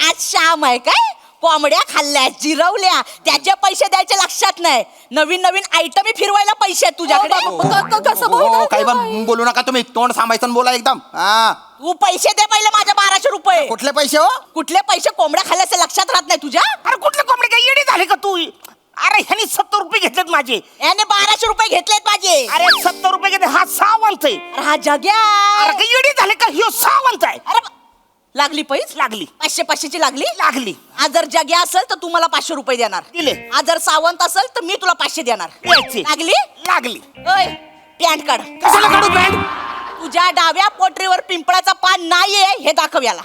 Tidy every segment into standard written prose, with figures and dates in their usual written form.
आज श्याम आहे काय? कोंबड्या खाल्ल्या, जिरवल्या, त्याचे पैसे द्यायचे लक्षात नाही. नवीन नवीन आयटम फिरवायला पैसे आहेत तुझ्याकडे. कसं बोलणार? काही पण बोलू नका तुम्ही, तोंड सांभाळायचं आणि बोला एकदम. तू पैसे दे पहिले माझ्या 1200 रुपये. कुठले पैसे हो? कुठले पैसे? कोंबड्या खाल्ल्याचे लक्षात राहत नाही तुझ्या? अरे कुठले कोंबडे काय येडी झाले का तू? अरे ह्यानी 70 रुपये घेतलेत माझे. याने 1200 रुपये घेतलेत माझे. अरे 70 रुपये घेतले. हा सावंत आहे. अरे हा जग्या. अरे काय येडी झाले का? ह्यो सावंत आहे. अरे लागली पैस? लागली. 500ची लागली. लागली. आज जर जग्या असेल तर तू मला 500 रुपये देणार. दिले. आज जर सावंत असेल तर मी तुला 500 देणार. द्यायचे. लागली? लागली. ओय पॅन्ट काढ. कशाला काढू पॅन्ट? तुझ्या डाव्या पोटरीवर पिंपळाचा पान नाहीये हे दाखव याला.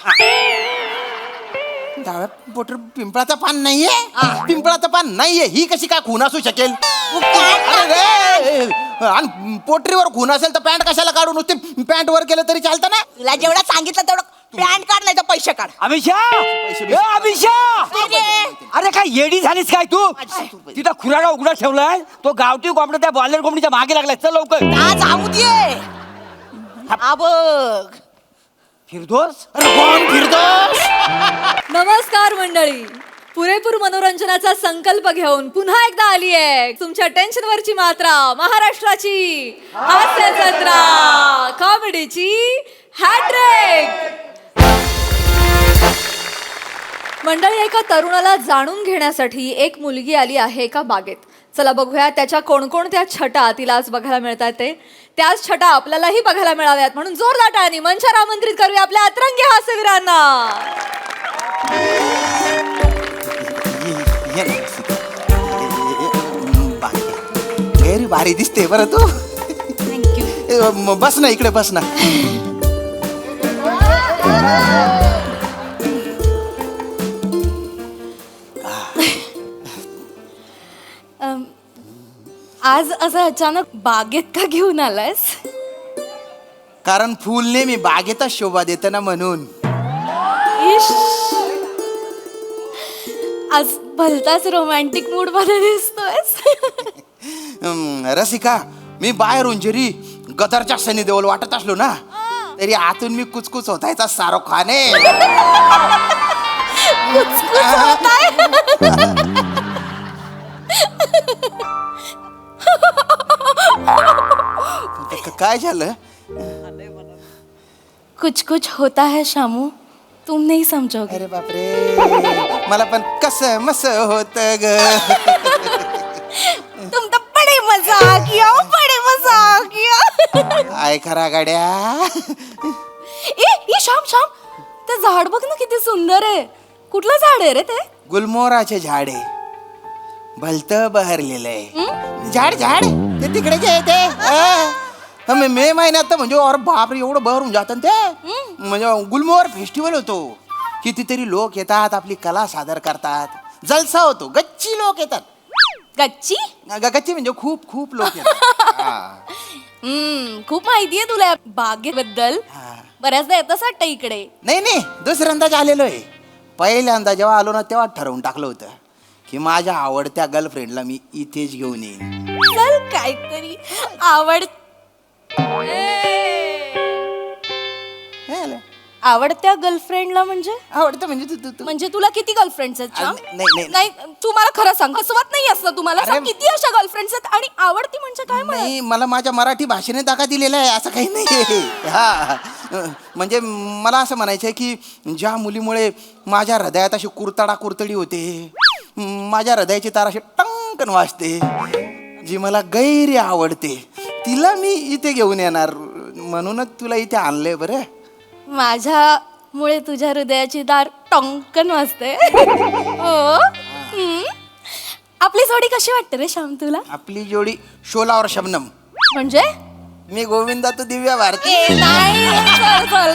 डाव्या पोटर पिंपळाचं पान नाहीये? हा. पिंपळाचं पान नाहीये ही कशी काय खून असू शकेल? तू पॅन्ट अरे काढ. रे, आणि पोटरीवर खून असेल तर पॅन्ट कशाला काढून नुसते पॅन्ट वर केलं तरी चालतं ना? तुला जेवढं सांगितलं तेवढं पॅन्ट काढ नाही तर पैसे काढ. अभिषा, अरे अरे काय येडी झालीस काय तू? तिथं खुराडा उघडा ठेवलाय. तो गावठी कोंबडा त्या बॉयलर कोंबडीच्या मागे लागलाय. चल लवकर. आज जाऊ दे. हा बघ. फिरदोस. अरे कोण फिरतोस? नमस्कार मंडळी. पुरेपूर मनोरंजनाचा संकल्प घेऊन पुन्हा एकदा आली आहे तुमच्या टेन्शनवरची मात्रा, महाराष्ट्राची हास्य जत्रा, कॉमेडीची हॅट्रिक. मंडळी, एका तरुणाला जाणून घेण्यासाठी एक मुलगी आली आहे एका बागेत. चला बघूया त्याच्या कोणकोणत्या छटा तिला आज बघायला मिळतात ते. त्याच छटा आपल्यालाही बघायला मिळाव्यात म्हणून जोरदार टाळ्यांनी मंचावर आमंत्रित करूया आपल्या अतरंगी हास्यवीरांना. व्हेरी भारी दिसते बरं तू. थँक्यू. बस ना इकडे, बस ना. आज असं अचानक बागेत का घेऊन आलायस? कारण फुल नेहमी बागेतच शोभा देतं ना म्हणून. इश, आज भलताच रोमॅन्टिक मूड मध्ये दिसतोयस. रसिका, मी बाहेरून जरी गदरच्या सनी देओल वाटत असलो ना तरी आतून मी कुचकुच होतायचा शाहरुख खान आहे. काय झालं? कुछ कुछ होता है शामू, तुम नहीं समझोगे. अरे बापरे, मला पण कसं मस होत ग. तुम तो बड़े मजाकिया हो, बड़े मजाकिया. आय खरा गाड्या. ए शाम शाम, ते झाड बघ ना किती सुंदर आहे. कुठलं झाड आहे रे ते? गुलमोहराचे झाड आहे. भलत बहरलेलं आहे. झाड झाड ते तिकडे जे आहे ते. मे महिन्यात तर म्हणजे और बापरे एवढं बहरून जातं ते. म्हणजे गुलमोहर फेस्टिवल होतो. कितीतरी लोक येतात, आपली कला सादर करतात. जलसा होतो, गच्ची लोक येतात. गच्ची? गच्ची म्हणजे खूप खूप लोक येतात. हा. खूप माहिती आहे तुला बागेबद्दल. हा. बऱ्याचदा येतच वाटतं इकडे. नाही नाही, दुसऱ्यांदाच आलेलो आहे. पहिल्यांदा जेव्हा आलो ना तेव्हा ठरवून टाकलं होतं की माझ्या आवडत्या गर्लफ्रेंडला मी इथेच घेऊन येईन. चल काहीतरी आवडत्या गर्लफ्रेंडला म्हणजे आवडतं म्हणजे तू म्हणजे तुला किती गर्लफ्रेंड्स आहेत श्याम? नाही. नाही, तू मला खरं सांग. हसवत नाही असं तुम्हाला. अरे, सांग किती अशा गर्लफ्रेंड्स आहेत आणि आवडती म्हणजे काय मला? नाही, मला माझ्या मराठी भाषेने दाखा दिलेला आहे, असं काही नाही. हा, म्हणजे मला असं म्हणायचं आहे की ज्या मुलीमुळे माझ्या हृदयात अशी कुरतडी होते, माझ्या हृदयाची तार अशी टंकन वाजते, जी मला गैरी आवडते, तिला मी इथे घेऊन येणार. म्हणूनच तुला इथे आणलंय. बरं, माझ्यामुळे तुझ्या हृदयाची दार टंकन वाजते. हो. आपली जोडी कशी वाटते रे श्याम तुला? आपली जोडी शोला और शबनम. म्हणजे मी गोविंदा, तू दिव्या भारती. नाही, चल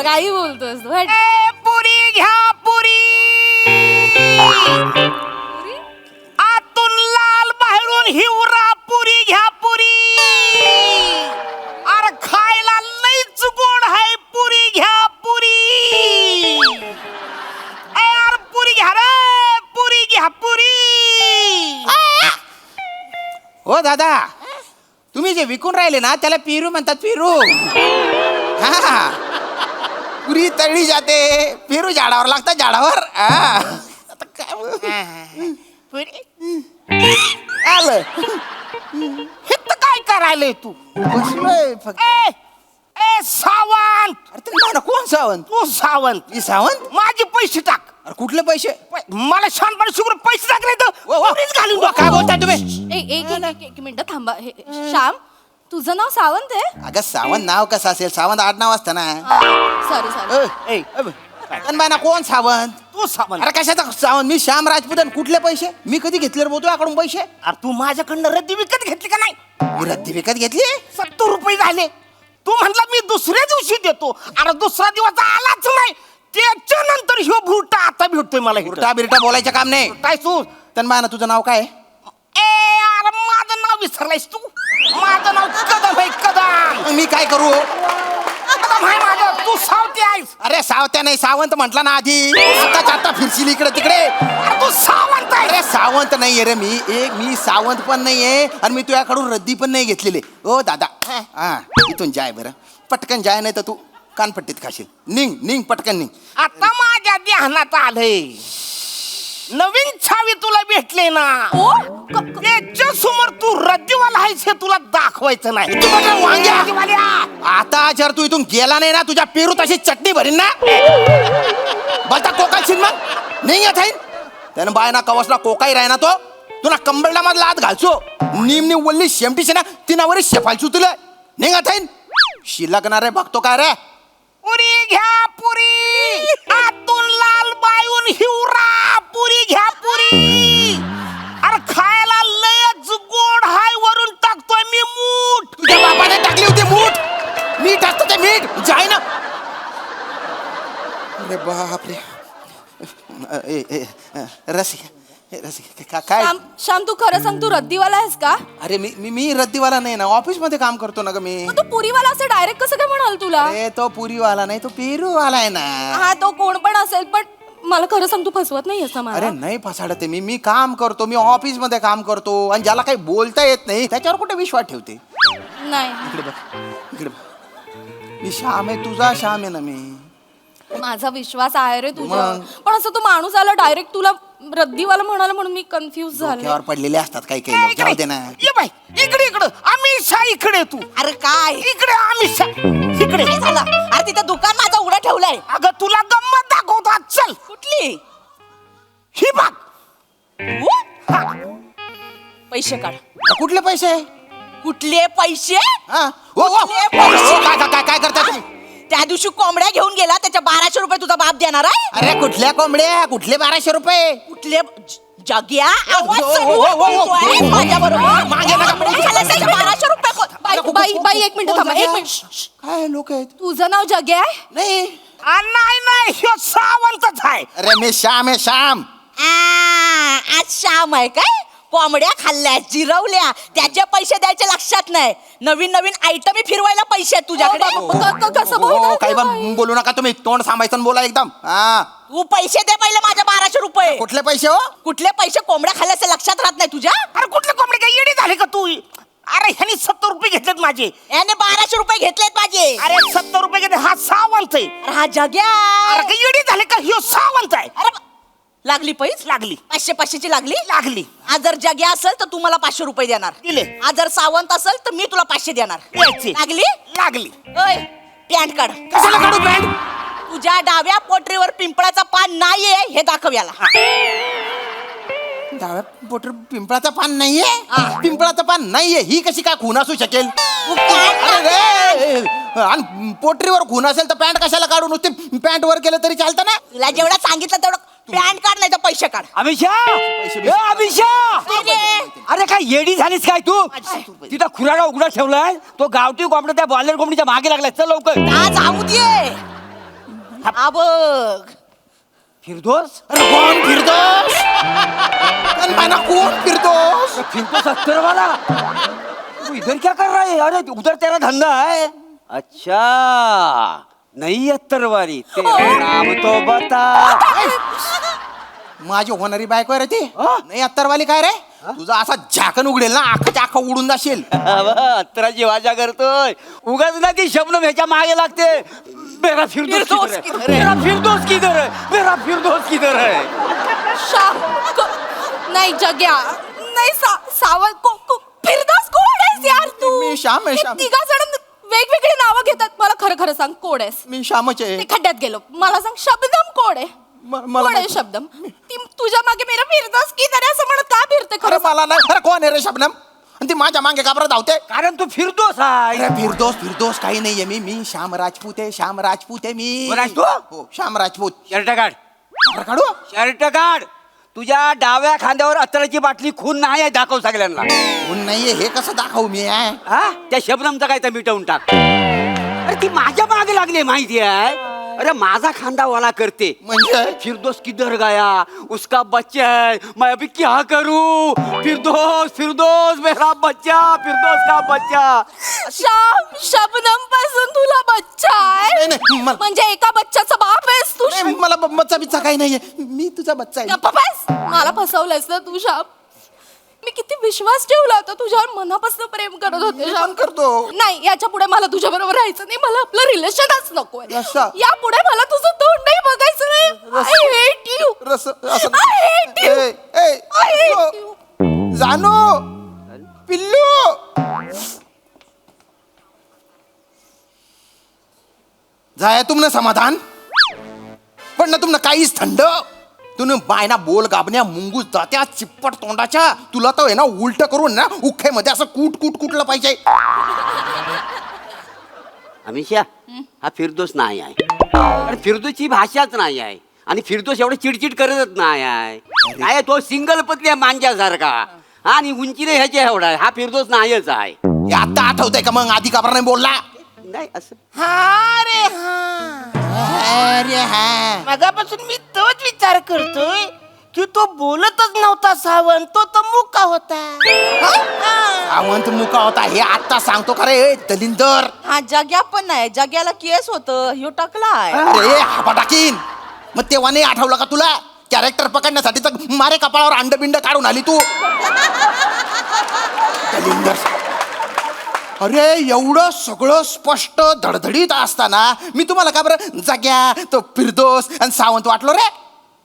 काही बोलतोस तू. हट. पुरी घ्या पुरी. आतून लाल बाहेरून हिवरा. पुरी घ्या पुरी. अरे खायला लईच गोड आहे. पुरी घ्या पुरी. यार पुरी घ्या रे. पुरी घ्या पुरी. हो दादा, तुम्ही जे विकून राहिले ना त्याला पिरू म्हणतात. पिरू. हा, पुरी तळली जाते पेरू झाडावर लागतात झाडावर आता काय आलं हे तर काय करायलंय तू बसलोय फक्त. ए ए सावंत अरे ते नाही ना, कोण सावंत? तू सावंत मी सावंत? माझे पैसे टाक अरे कुठले पैसे? मला शानपणे शुक्र पैसे टाकले तर पुरीच घालून टाक. काय बोलताय तुम्ही? एक मिनिट थांबा श्याम तुझं नाव सावंत आहे अगं सावंत नाव कसं असेल? सावंत आडनाव असतं ना. सॉरी सॉरी ना कोण सावंत? तू सावंत अरे कशाचा सावंत? मी श्याम राजपुतन. कुठले पैसे? मी कधी घेतले रे बोलतो याकडून पैसे? अरे तू माझ्याकडनं रद्दी विकत घेतली का नाही? मी रद्दी विकत घेतली? 70 रुपये झाले. तू म्हणला मी दुसऱ्या दिवशी देतो. अरे दुसरा दिवस आलाच नाही. त्याच्या नंतर ह्यो भुरटा आता भेटतोय मला इथं. उलटा बिरटा बोलायचं काम नाही. काय तू तन्माना तुझं नाव काय? ए अरे माझं नाव विसरलायस तू. माझं नाव कदम आहे कदम. मग मी काय करू? कदम आहे माझं. तू सावती आहेस. अरे सावत्या नाही, सावंत म्हटला ना आधी. आता फिरशील इकडे तिकडे. अरे तू सावंत आहे. अरे सावंत नाहीये रे मी सावंत पण नाहीये आणि मी तुझ्याकडून रद्दी पण नाही घेतलेली. ओ दादा हा इथून जाय बरं, पटकन जाय, नाही तर तू कानपट्टीत खाशील. निघ पटकन निघ. आता माझ्या ध्यानात आलंय नवीन छावी तुला भेटले ना. त्याच्या समोर तू रद्दीवाला आहेस हे तुला दाखवायचं नाही. तू म्हटलं वांग्या. रद्दीवाल्या. आता जर तू इथून गेला नाही ना, तुझ्या पेरू तशी चटणी भरीन ना. बलता कोकाशील मग नाही येत आहे. त्यानं बायना कवसला कोकाई राही ना तो तुला कंबरला मधला हात घालचो. निमनी वल्ली शेमटीशी ना तिनावर शेफालचू तुला निघत आहे. शिलकणार रे बघतो काय रे? पुरी घ्या पुरी. आतून लाल बायून हिवरा. पुरी घ्या पुरी. अरे खायला लयच गोड हाय. वरून टाकतोय मी मूठ. तुझ्या बापाने टाकली होती मूठ. मी टाकतो ते मीठ जाय ना. अरे बापरे. रसिका काय? श्याम तू खरं सांग तू रद्दीवाला आहेस का अरे मी रद्दीवाला नाही ना, ऑफिस मध्ये काम करतो ना ग मी. तू पुरीवाला असं डायरेक्ट कसं काय म्हणाल तुला अरे तो पुरीवाला नाही, तो पेरूवाला आहे ना. हा तो कोण पण असेल पण मला खरं सांग तू फसवत नाही असं मला. अरे नाही फसाडते मी काम करतो, मी ऑफिस मध्ये काम करतो आणि ज्याला काही बोलता येत नाही त्याच्यावर कुठे विश्वास ठेवते. नाही इकडे बघ मी श्याम आहे, तुझा श्याम आहे ना मी. माझा विश्वास आहे रे तुझ्यावर, मग? पण असं तो माणूस आला डायरेक्ट तुला रद्दीवाला म्हणाला म्हणून मी कन्फ्युज झाले. डोक्यावर पडलेले असतात काही लोक. जाऊ दे ना. ये बाई इकडं अमिषा इकडे तू. अरे काय इकडे अमिषा इकडे. काय झालं? अरे तिथं दुकान माझं उघडं ठेवलंय. अगं तुला गंमत दाखवतो आज. चल कुठली? ही बघ. हा. पैसे काढ. कुठले पैसे? कुठले पैसे? हा ओ कुठले पैसे? काय करता तुम्ही? त्या दिवशी कोंबड्या घेऊन गेला, त्याच्या 1200 रुपये तुझा बाप देणार आहे. अरे कुठल्या कोंबड्या? कुठले 1200 रुपये? कुठले जग्या आवाज ओ, चढवून ओ, ओ, ओ, ओ, बोलतोय ओ, माझ्याबरोबर. मागे नका. कोंबड्या खाल्ल्या त्याचे 1200 रुपये बाई एक मिनिट थांबा, एक मिनिट. काय लोक आहेत? तुझं नाव जग्या आहे? नाही नाही ह्यो सावंतच आहे. अरे मी श्याम आहे श्याम. आज श्याम आहे काय? कोंबड्या खाल्ल्या, जिरवल्या, त्याचे पैसे द्यायचे लक्षात नाही. नवीन आयटमी फिरवायला पैसे आहेत तुझ्याकडे. कसं बोलताय काही ते पण बाई? बोलू नका तुम्ही. तोंड सांभाळून बोला एकदम. हा तू पैसे दे पहिले माझ्या 1200 रुपये. कुठले पैसे हो? कुठले पैसे? कोंबड्या खाल्ल्याचे लक्षात राहत नाही तुझ्या? अरे कुठले कोंबडे काय येडी झाले का तू? अरे ह्यानी 70 रुपये घेतलेत माझे. याने 1200 रुपये घेतलेत माझे. अरे 70 रुपये घेतले. हा सावंत आहे. अरे हा जग्या. अरे काय येडी झाले का? ह्यो सावंत आहे. अरे लागली पैस? लागली 500ची लागली. लागली. आज जर जग्या असेल तर तू मला 500 रुपये देणार. दिले. आज जर सावंत असेल तर मी तुला 500 देणार. द्यायचे. लागली? लागली. ओय पॅन्ट काढ. कशाला काढू पॅन्ट? तुझ्या डाव्या पोटरीवर पिंपळाचा पान नाहीये हे दाखव याला. डाव्या पोटर पिंपळाचं पान नाहीये? हा. पिंपळाचं पान नाहीये ही कशी काय खून असू शकेल? तू पॅन्ट काढ. अरे आणि पोटरीवर खून असेल तर पॅन्ट कशाला काढू? नुसते पॅन्ट वर केलं तरी चालतं ना. तुला जेवढं सांगितलं तेवढं पॅन्ट काढ नाही तर पैसे काढ. अमिषा ए, अमिषा काय रे? अरे काय येडी झालीस काय तू? तिथं खुराडा उघडा ठेवलाय, तो गावठी कोंबडा त्या बॉयलर कोंबडीच्या मागे लागलाय. चल लवकर. आज जाऊ दे. हा बघ. फिरतोस? अरे कोण फिरतोस? तन्माना कोण फिरतोस? फिरतो 70 वाला. तू इधर क्या कर रहा है? अरे उधर तेरा धंधा है. अच्छा नहीं 70 वाली. तेरा नाम तो बता. माझी होणारी बायको आहे रे ती. हा? नाही अत्तरवाली काय रे? तुझा असा झाकण उघडेल ना, आखाच्या आखा उडून जाशील. 70ची वाजा करतोय उगाच ना ती शब्द ह्याच्या मागे लागते. मेरा फिरदोस फिरदौस किधर किधर है? है? मेरा फिरदोस किधर है? मेरा फिरदोस किधर है? नाही जग्या नाही सावंत फिरदास कोण आहेस यार तू मी श्याम आहे, श्याम. तिघा जण वेगवेगळी नावं घेतात मला खरं खरं सांग कोण आहेस मी श्यामच आहे ते खड्ड्यात गेलो मला सांग शब्दम कोण आहे मला कोण आहे माहिती- शब्दम ती तुझ्या मागे मेरा फिरदास की नाही असं म्हणत का फिरते खरं खरं मला नाही खरं कोण आहे रे शबनम आणि ती माझ्या मागे का बरं धावते कारण तू फिरदोस आहे. अरे फिरदोस काही नाहीये मी श्याम राजपूत आहे श्याम राजपूत आहे मी कोण आहेस तू? हो श्याम राजपूत शर्ट काढ, बरं काढू शर्ट काढ. तुझ्या डाव्या खांद्यावर अत्तराची बाटली खून नाही आहे, दाखव सगळ्यांना. ऊन नाहीये हे कसं दाखवू मी आहे हा त्या शबनमचा काय तर मिटवून टाक. अरे ती माझ्या मागे लागली माहिती आहे. अरे माझा खांदा वाला करते म्हणजे फिरदोस किधर गया, उसका बच्चा है, मैं अभी क्या करूं? फिरदोस मेरा बच्चा, फिरदोस का बच्चा. श्याम शबनम पासून तुला बच्चा आहे नाही, म्हणजे एका बच्चाचा बाप आहेस तू नाही, मला बच्चा बिच्चा काही नाहीये मी तुझा बच्चा आहे गप्पा बस. मला फसवलंयस ना तू श्याम मी किती विश्वास ठेवला होता तुझ्यावर मनापासून प्रेम करत होते मी श्याम पण करतो. नाही याच्या पुढे मला तुझ्या बरोबर राहायचं नाही मला आपलं रिलेशनच नकोय रस्सा. या पुढे मला तुझं तोंडही बघायचं नाही I hate you. रस असं I hate you. A, A, I hate you. जानू पिल्लू जाय तुमने समाधान पण ना तुमनं काहीच थंड तुने बायना बोल गाबण्या मुंगूस जात्या चिप्पट तोंडाच्या तुला तर आहे ना उलट करून ना उख्यामध्ये असं कुटलं पाहिजे अमिषा हा फिरदोस नाही आहे. अरे फिरदोसची भाषाच नाही आहे आणि फिरदोस एवढं चिडचिड करतच नाही आहे. काय तो सिंगल पत्नी आहे मांजासारखा आणि उंचीने ह्याच्या एवढा आहे. हा फिरदोस नाहीच आहे. हे आता आठवतंय का मग आधी का बरं नाही बोलला नाही असं अरे हा मगापासून मी तोच विचार करतोय की तो बोलतच नव्हता सावंत तो मुका होता. सावंत मुका होता हे आता सांगतो का रे दलिंदर हा जग्या पण नाही जग्याला केस होत ह्यो टाकलाय अरे हापा टाकीन मग तेव्हा नाही आठवलं का तुला कॅरेक्टर पकडण्यासाठी तर मारे कपाळावर अंडबिंड काढून आली तू दलिंदर अरे एवढं सगळं स्पष्ट धडधडीत असताना मी तुम्हाला का बरं जाग्या तो फिरदोस आणि सावंत वाटलो रे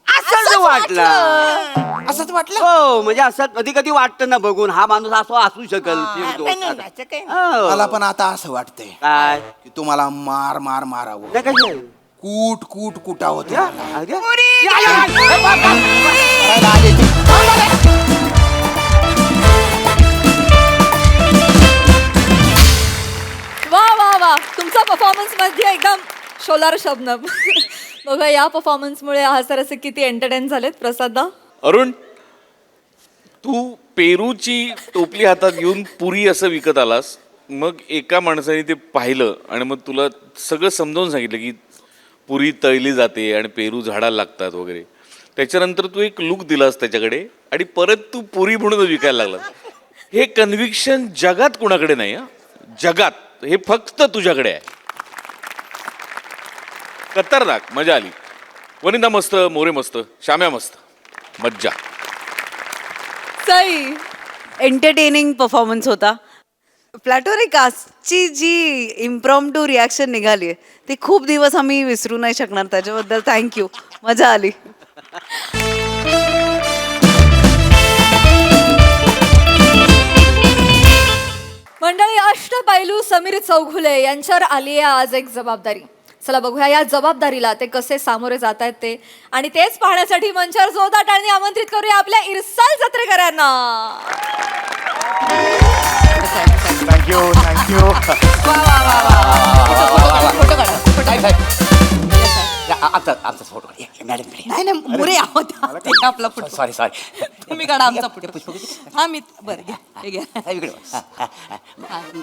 असंच वाटलं. असंच वाटलं हो म्हणजे असं कधी कधी वाटतं ना बघून हा माणूस असं असू शकेल फिरदोस असा. हो. मला पण आता असं वाटतंय काय की तुम्हाला मारावं नाही कशाला? कुटावं या, तुम्हाला. अरे. या. करायला आली ती. वा वा वा तुमचा परफॉर्मन्स मध्ये एकदम शोलार शबनम. बघा या परफॉर्मन्समुळे हा सर असे किती एंटरटेन झालेत प्रसादा. अरुण तू पेरूची टोपली हातात घेऊन पुरी असं विकत आलास मग एका माणसाने ते पाहिलं आणि मग तुला सगळं समजावून सांगितलं की पुरी तळली जाते आणि पेरू झाडाला लागतात वगैरे त्याच्यानंतर तू एक लुक दिलास त्याच्याकडे आणि परत तू पुरी म्हणून विकायला लागला. हे कन्व्हिक्शन जगात कुणाकडे नाही हा जगात हे फक्त तुझ्याकडे आहे. खतरनाक मजा आली. वनिता मस्त मोरे मस्त श्याम्या मस्त मज्जा. सई एंटरटेनिंग परफॉर्मन्स होता. प्लॅटोरिक कास्टची जी इम्प्रॉम्प्टू रिॲक्शन निघाली आहे ती खूप दिवस आम्ही विसरू नाही शकणार. त्याच्याबद्दल थँक्यू. मजा आली. मंडळी अष्टपैलू समीर चौघुले यांच्यावर आली आहे आज एक जबाबदारी. चला बघूया या जबाबदारीला ते कसे सामोरे जात आहेत ते आणि तेच पाहण्यासाठी मंचावर जोरदार टाळ्यांनी आमंत्रित करूया आपल्या इरसाल जत्रेकरांना. थँक्यू आमचा फोटो मॅडम नाही नाही मुरे आहोत ते आपला फोटो सॉरी तुम्ही काढा आमचा फोटो हा मी बरं घ्या हे घ्या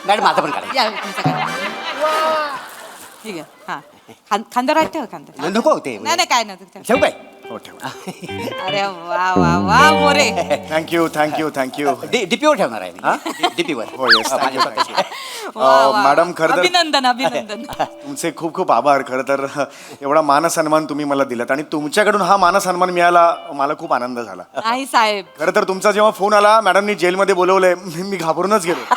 मॅडम माझा पण काढा. या तुमचा काढा. ठीक आहे हा खांद्यावर ठेवा खांद्यावर नको होते नाही नाही काय नाही ठेवू काय अरे वा वा वा मोरे थँक्यू डीपीवर ठेवणार आहे मी. डीपीवर हो येस वा, वा. मॅडम खरं तर अभिनंदन तुमचे खूप खूप आभार. खरं तर एवढा मानसन्मान तुम्ही मला दिलात आणि तुमच्याकडून हा मानसन्मान मिळाला मला खूप आनंद झाला. नाही साहेब खरं तर तुमचा जेव्हा फोन आला मॅडमनी जेलमध्ये बोलवलंय मी घाबरूनच गेलो.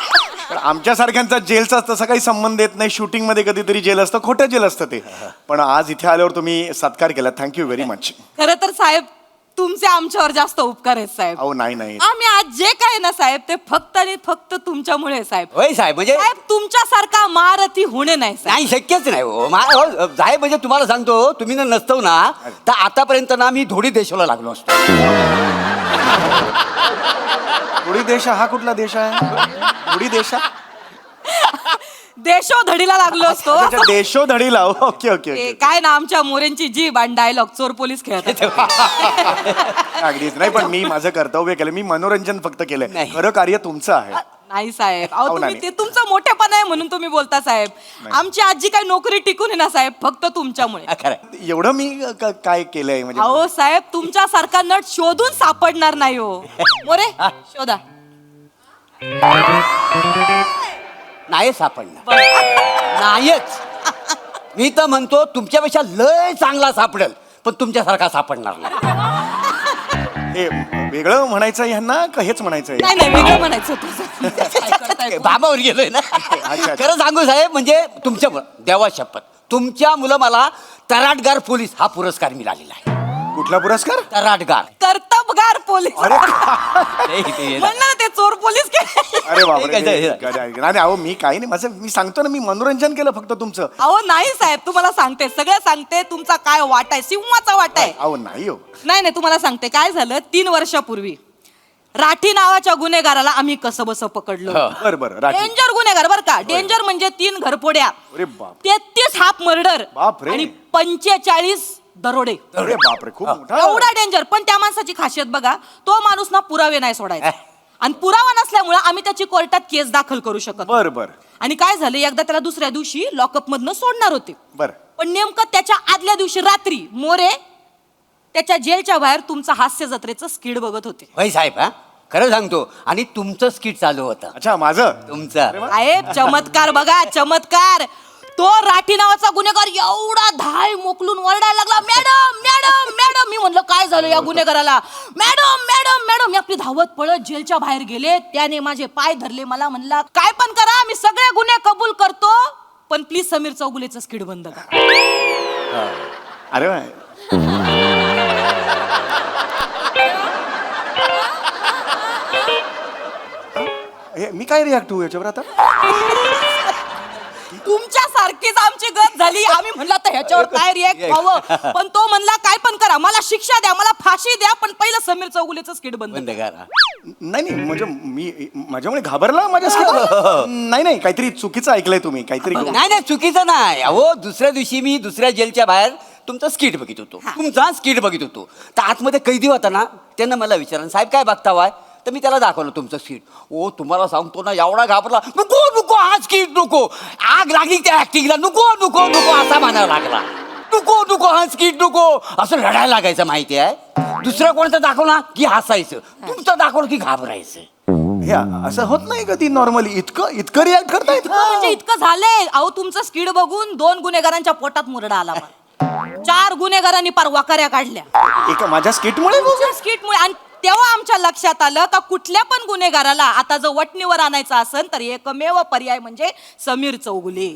पण आमच्यासारख्यांचा जेलचा तसा काही संबंध येत नाही. शूटिंग मध्ये कधीतरी जेल असतं, खोटं जेल असतं ते. पण आज इथे आल्यावर तुम्ही सत्कार केला, थँक्यू व्हेरी मच. खरं तर साहेब तुमचे आमच्यावर जास्त उपकार आहेत साहेब. अहो नाही नाही, आम्ही आज जे काय ना साहेब ते फक्त आणि फक्त तुमच्यामुळे आहे, साहेब. होय साहेब, म्हणजे साहेब तुमच्यासारखा महारथी होणे नाही साहेब. नाही, शक्यच नाही हो. हो, साहेब म्हणजे तुम्हाला सांगतो, तुम्ही ना नसतो ना तर आतापर्यंत ना मी धोडी देशाला लागलो असतो. उडी देशा हा कुठला देश आहे? उडी देशा देशोधडीला लागलो असतो. अच्छा, देशोधडीला. ओके ओके ते काय ना आमच्या मोरेंची जीभ आणि डायलॉग चोर पोलीस खेळत. अगदीच नाही, पण मी माझं कर्तव्य केलं. मी मनोरंजन फक्त केलंय. नाही. खरं कार्य तुमचं आहे. नाही साहेब, अहो अहो, तुम्ही नाही. ते तुमचं मोठेपण आहे म्हणून तुम्ही बोलता साहेब. आमची आजी काय नोकरी टिकून आहे ना साहेब फक्त तुमच्यामुळे. खरं एवढं मी काय केलंय म्हणजे? अहो साहेब तुमच्यासारखा नट शोधून सापडणार नाही हो. मोरे शोधा. नाही सापडणार, नाहीच. मी तर म्हणतो तुमच्यापेक्षा लय चांगला सापडेल, पण तुमच्यासारखा सापडणार नाही. हे वेगळं म्हणायचं ह्यांना का हेच म्हणायचं? नाही नाही वेगळं म्हणायचं तुझं. बाबावर गेलोय ना. अच्छा. खरं सांगू साहेब, म्हणजे तुमच्या देवा शपथ, तुमच्या मुलं मला तराटगार पोलीस हा पुरस्कार मिळालेला आहे. कुठला पुरस्कार? तराटगार. कर्तबगार पोलीस. अरे म्हणलं ना ते चोर पोलीस के. अरे बापरे. हे काय नाही अहो, मी काही नाही, माझं मी सांगतो ना, मी मनोरंजन केलं फक्त तुमचं. अहो नाही साहेब तुम्हाला सांगते, सगळं सांगते. तुमचा काय वाटा आहे, सिंहाचा वाटा आहे. अहो नाही हो. नाही नाही तुम्हाला सांगते काय झालं. 3 वर्षापूर्वी राठी नावाच्या गुन्हेगाराला आम्ही कसं बसं पकडलो. बरं बरं, राठी. डेंजर गुन्हेगार बर का. डेंजर म्हणजे 3 घरफोड्या, अरे बाप. 33 हाफ मर्डर बापरे. आणि 45 दरोडे. अरे बापरे, खूप मोठा. एवढा डेंजर. पण त्या माणसाची खासियत बघा, तो माणूस ना पुरावे नाही सोडायचा. आणि पुरावा नसल्यामुळे आम्ही त्याची कोर्टात केस दाखल करू शकत. बर बर आणि काय झालं, एकदा त्याला दुसऱ्या दिवशी लॉकअप मधनं सोडणार होते. बर. पण नेमकं त्याच्या आदल्या दिवशी रात्री मोरे त्याच्या जेलच्या बाहेर तुमचं हास्य जत्रेचं स्किड बघत होते. होय साहेब, हा खरं सांगतो. आणि तुमचं स्किट चालू होतं. अच्छा, माझं? तुमचं. साहेब चमत्कार बघा, चमत्कार. तो राठी नावाचा गुन्हेगार एवढा धाय मोकलून ओरडायला लागला, मॅडम मॅडम मॅडम. मी म्हणलं काय झालं या गुन्हेगाराला. Madam madam madam. मी आपली धावत पळत जेलच्या बाहेर गेले. त्याने माझे पाय धरले, मला म्हणला काय पण करा, मी सगळे गुन्हे कबूल करतो, पण प्लीज समीर चौगुलेचं स्किड बंद करा. अरे वा. मी काय रिॲक्ट होऊ याच्यावर आता? तुमच्या सारखीच आमची गत झाली. आम्ही म्हणलं तर ह्याच्यावर काय रिॲक्ट व्हावं, पण तो म्हणला काय पण करा, मला शिक्षा द्या, मला फाशी द्या, पण पहिलं समीर चौगुलेचं स्किड बंद बंद करा. करा. नाही नाही, म्हणजे मी माझ्यामुळे घाबरला माझ्या नाही नाही, काहीतरी चुकीचं ऐकलंय तुम्ही काहीतरी. नाही नाही, चुकीचं नाही. अहो दुसऱ्या दिवशी मी दुसऱ्या जेलच्या बाहेर तुमचा स्किट बघित होतो. तुमचा स्किट बघित होतो. तर आतमध्ये कैदी होता ना, त्यांना मला विचारलं साहेब काय बघतावाय, तर मी त्याला दाखवलं तुमचं स्किट. ओ तुम्हाला सांगतो ना, एवढा घाबरला, नको नको हा स्किट नको, आग लागली त्या ऍक्टिंगला, नको नको नको असा म्हणायला लागला. नको नको हा स्किट नको असं लढायला लागायचं. माहिती आहे, दुसरं कोणतं दाखवला की हसायचं, तुमचं दाखवलं की घाबरायचं. हे असं होत नाही कधी नॉर्मली? इतकं रिॲक्ट करतायत? म्हणजे इतकं झालंय. अहो तुमचं स्किड बघून 2 गुन्हेगारांच्या पोटात मुरडा आला. 4 गुन्हेगारांनी पार वाकाऱ्या काढल्या एका माझ्या स्किटमुळे. स्किटमुळे. आणि तेव्हा आमच्या लक्षात आलं का कुठल्या पण गुन्हेगाराला आता जर वटणीवर आणायचं असेल तर एकमेव पर्याय म्हणजे समीर चौगुले.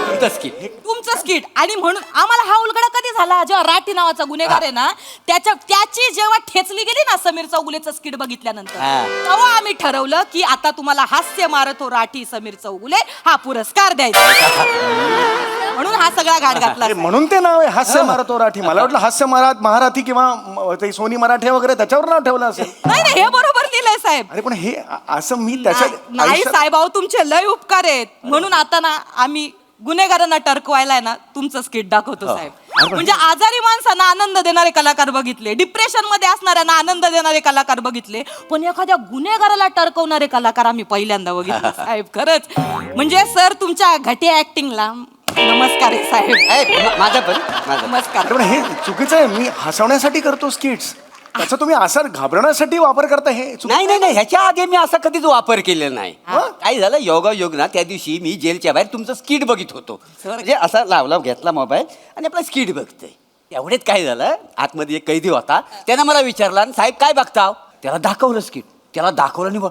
तुमचं स्किट. तुमचं स्किट. आणि म्हणून आम्हाला हा उलगडा कधी झाला, जेव्हा राठी नावाचा गुन्हेगार आहे ना, त्याची जेव्हा ठेचली गेली ना समीर चौगुलेचं स्किट बघितल्यानंतर, तेव्हा आम्ही ठरवलं की आता तुम्हाला हास्य मारत हो राठी समीर चौगुले हा पुरस्कार द्यायचा. म्हणून हा सगळा घाट घातला. म्हणून ते नाव आहे हास्य मारतो राठी. मला वाटलं हास्य महाराठी किंवा ते सोनी मराठे वगैरे त्याच्यावर नाव ठेवलं असेल. नाही नाही, हे बरोबर लिहिलंय साहेब. अरे पण हे असं मी त्याच्या नाही साहेब, अहो तुमचे लय उपकार आहेत. म्हणून आता ना आम्ही गुन्हेगारांना टरकवायला ना तुमचं स्किट दाखवतो साहेब. म्हणजे आजारी माणसांना आनंद देणारे कलाकार बघितले, डिप्रेशन मध्ये असणाऱ्यांना आनंद देणारे कलाकार बघितले, पण एखाद्या गुन्हेगाराला टरकवणारे कलाकार आम्ही पहिल्यांदा बघितले साहेब. खरंच म्हणजे सर तुमच्या घटिया ऍक्टिंगला नमस्कार आहे साहेब. माझा पण माझा. नमस्कार. पण हे चुकीचं आहे. मी हसवण्यासाठी करतो स्किट्स, त्याचा तुम्ही असं घाबरण्यासाठी वापर करता. हे नाही नाही नाही, ह्याच्या आधी मी असा कधीच वापर केलेला नाही. काय झालं, योगायोग ना त्या दिवशी मी जेलच्या बाहेर तुमचं स्किट बघित होतो. म्हणजे असा लावला घेतला मोबाईल आणि आपला स्किट बघतोय. एवढेच काय झालं, आतमध्ये एक कैदी होता, त्यानं मला विचारला साहेब काय बघताव, त्याला दाखवलं स्किट. त्याला दाखवलं नाही बघ,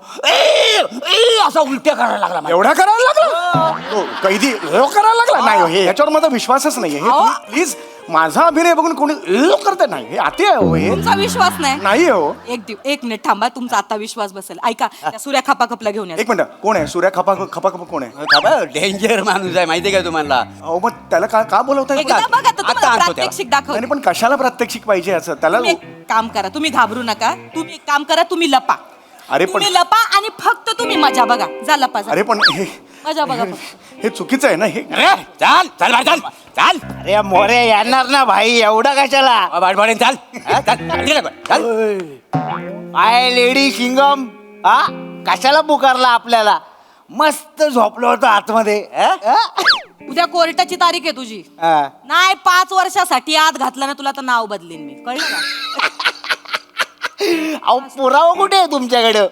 असा उलट्या करायला लागला मला. एवढा करायला लागला तो कैदी हे करायला लागला नाही हो, हे याच्यावर माझा विश्वासच नाहीये हे अहो. प्लीज माझा अभिनय बघून कोणी करत नाही हे अति आहे हो हे तुमचा विश्वास नाही नाही हो. एक मिनिट थांबा, तुमचा आता विश्वास बसेल. ऐका, त्या सूर्या खापाकपला घेऊन या. एक मिनिट कोण आहे सूर्या खपा खपा खपा कोण आहे डेंजर माणूस आहे माहितीये का तुम्हाला. अहो मग त्याला का बोलवताय एकदा बघा तर तुम्हाला आता आणतो त्याला. प्रात्यक्षिक दाखव. नाही पण कशाला प्रात्यक्षिक पाहिजे असं त्याला तुम्ही एक काम करा, तुम्ही घाबरू नका. तुम्ही एक काम करा, तुम्ही लपा. अरे पण- तुम्ही लपा आणि फक्त तुम्ही मजा बघा. जा लपा जा. अरे पण हे मजा बघा हे चुकीचं आहे ना हे अरे चाल चाल बाहेर, चाल चाल. अरे मोरे येणार ना भाई, एवढा कशाला? बाडबाडीन चाल. हा, चाल, तिकडे बघ, चाल. आय लेडी शिंगम, हा कशाला पुकारला आपल्याला? मस्त झोपलो होतो आतमध्ये. उद्या कोर्टाची तारीख आहे तुझी. नाही 5 वर्षासाठी आत घातलं ना तुला तर नाव बदलीन मी, कळलं का? अहो पुरावा कुठे आहे तुमच्याकडं?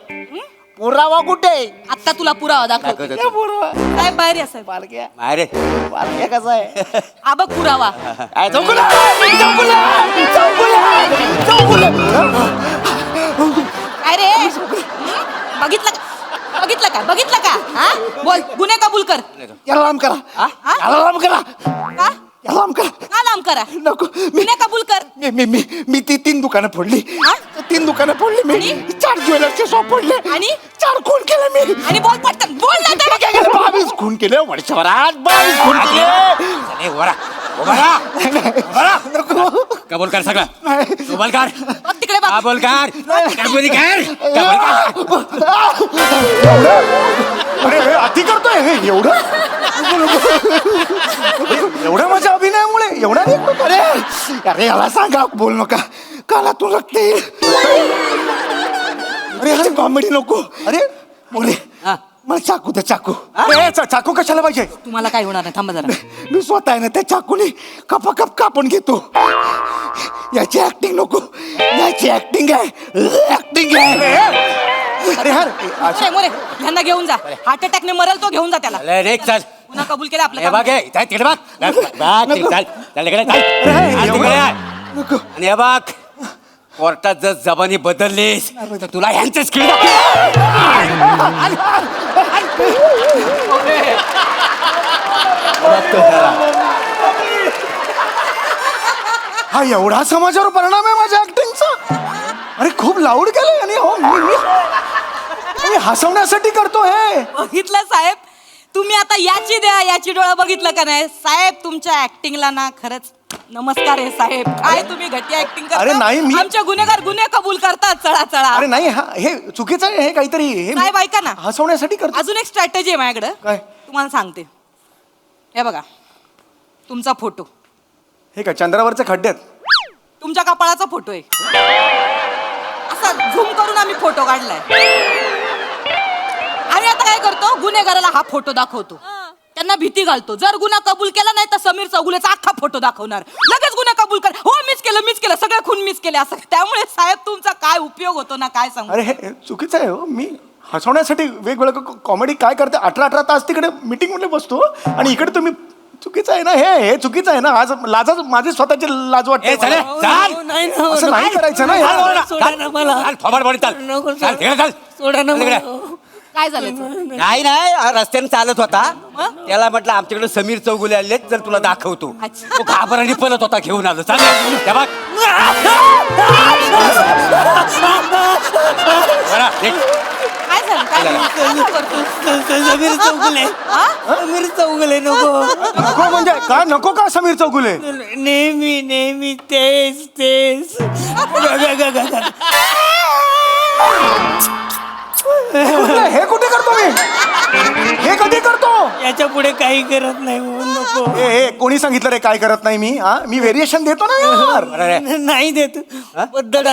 पुरावा कुठे आहे? आता तुला पुरावा दाखव. त्या पुरावा साहेब बाहेर या साहेब. पालक्या बाहेर ये. पालक्या कसा आहे? हा बघ पुरावा. काय चौकुला चौकुला चौकुला चौकुला. काय रे बघितलं का? बघितलं का? हा बोल, गुन्हे कबूल कर. याला लांब करा, हा? याला लांब करा, का याला लांब करा. का लांब करा? नको गुन्हे कबूल कर. मी ती 3 दुकानं फोडली. हा? 3 दुकानं फोडली मी. आणि? 4 ज्वेलर्सचे शॉप फोडले आणि? 4 खून केले मी. आणि बोल पटकन बोल ना काय तर. केलं? 22 खून केले वर्षभरात. 22 खून केले. ए, उभा राहा. उभा राहा. कबूल कर सगळं. कबूल कर. बघ तिकडे बघ. कबूल कर. कबूल कर. कबूल कर. अरे हे अति करतोय हे एवढं एवढं माझ्या अभिनयामुळे एवढा नाही. अरे अरे याला सांगा बोल नका, काला तू रक्त येईल. अरे अरे कॉमेडी नको. अरे मोरे हा. मला चाकू दे, चाकू. ए, चाकू कशाला पाहिजे तुम्हाला काय होणार नाही, थांबा जरा. मी स्वतः आहे ना त्या चाकूने कपाकप कापून घेतो. याची ऍक्टिंग नको, याची ऍक्टिंग आहे, ऍक्टिंग आहे. अरे यार मोरे मोरे यांना घेऊन जा. हार्ट अटॅकने मरल तो, घेऊन जा त्याला. अरे, रे, चल. पुन्हा कबूल केलं आपलं हे काम. बघ हे, इथं तिकडे बघ. बघ, तिकडे चाल. चाल इकडे, चाल. चाल तिकडे. आणि हे बघ, कोर्टात जर जबानी बदललीस तर तुला ह्यांचेच खेळ हा एवढा समाजावर परिणाम आहे माझ्या ऍक्टिंगचा. अरे खूप लाऊड केलं आणि हो मी हसवण्यासाठी करतो हे. बघितलं साहेब, तुम्ही आता याची द्या याची डोळा बघितलं का नाही साहेब? तुमच्या ऍक्टिंगला ना खरंच नमस्कार आहे साहेब. काय तुम्ही घटी ऍक्टिंग करता. अरे नाही, मी- आमचे गुन्हेगार गुन्हे कबूल करतात चढा चढा. अरे नाही हे चुकीचं आहे हे काहीतरी हे साहेब ऐका ना, हसवण्यासाठी करतो. अजून एक स्ट्रॅटेजी आहे माझ्याकडं. काय? तुम्हाला सांगते. हे बघा तुमचा फोटो, हे काय चंद्रावरचे खड्डे आहेत? तुमच्या कपाळाचा फोटो आहे. असा झूम करून आम्ही फोटो काढलाय. आम्ही आता काय करतो, गुन्हेगाराला हा फोटो दाखवतो, त्यांना भीती घालतो. जर गुन्हा कबूल केला नाही तर समीर चौगुलेचा अख्खा फोटो दाखवणार. लगेच गुन्हा कबूल कर. हो मीच केलं सगळे खून मीच केले असं. त्यामुळे साहेब तुमचा काय उपयोग होतो ना काय सांगू. अरे हे चुकीचं आहे हो. मी हसवण्यासाठी वेगवेगळं कॉमेडी काय करते 18 तास तिकडे मीटिंग मध्ये बसतो आणि इकडे तुम्ही चुकीचं आहे ना हे चुकीचं आहे ना. आज लाज माझी स्वतःची लाज वाटते. चाल. असं नाही करायचं ना यार. काय झालं? नाही रस्त्याने चालत होता. त्याला म्हटलं आमच्याकडे समीर चौगुले आले, जर तुला दाखवतो. अच्छा. तो घाबराने पळत होता, घेऊन आलो. चाल त्या बघ. बरं, देख. काय झालं? काय करतो? समीर चौगुले, समीर चौगुले नको. नको म्हणजे का नको का समीर चौगुले? नेहमी तेच हे कुठे करतो मी? हे कधी करतो? याच्या पुढे काही करत नाही म्हणून नको. हे कोणी सांगितलं रे काय करत नाही मी? हा मी व्हेरिएशन देतो ना यार. नाही देत पद्धत.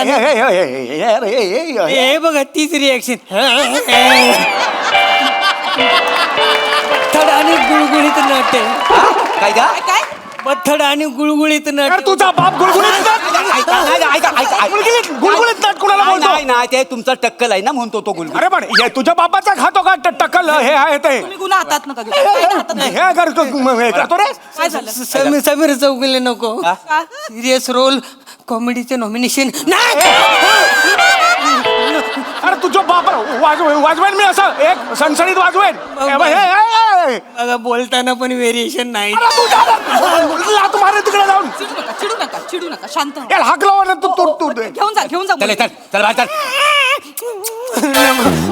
हे बघा तीच रिॲक्शन. बथड आणि गुळगुळीत नट आहे. काय का? काय? बथड आणि गुळगुळीत नट. यार तुझा बाप गुळगुळीत गुळगुळीत नाट कोणाला बोलतो? नाही ते तुमचा टक्कल आहे ना, म्हणतो तो गुलगुल. अरे पण हे तुझ्या बापाचा खातो का टक्कल? हे आहे ते तुम्ही गुन्हा हातात नका घेऊ. काय हातात नाही. हे करतो रे. काय झालं? समीर चौगुले नको. का? सिरियस रोल कॉमेडीचे नॉमिनेशन नाही. अरे तुझं बाप वाजवेन मी असं एक सणसणीत वाजवेन बघा बोलताना पण व्हेरिएशन नाही. लात मारे तिकडे जाऊन चिडू नका शांत व्हा. यार हाक लावा ना तू घेऊन जा चल चल चल बाहेर चल.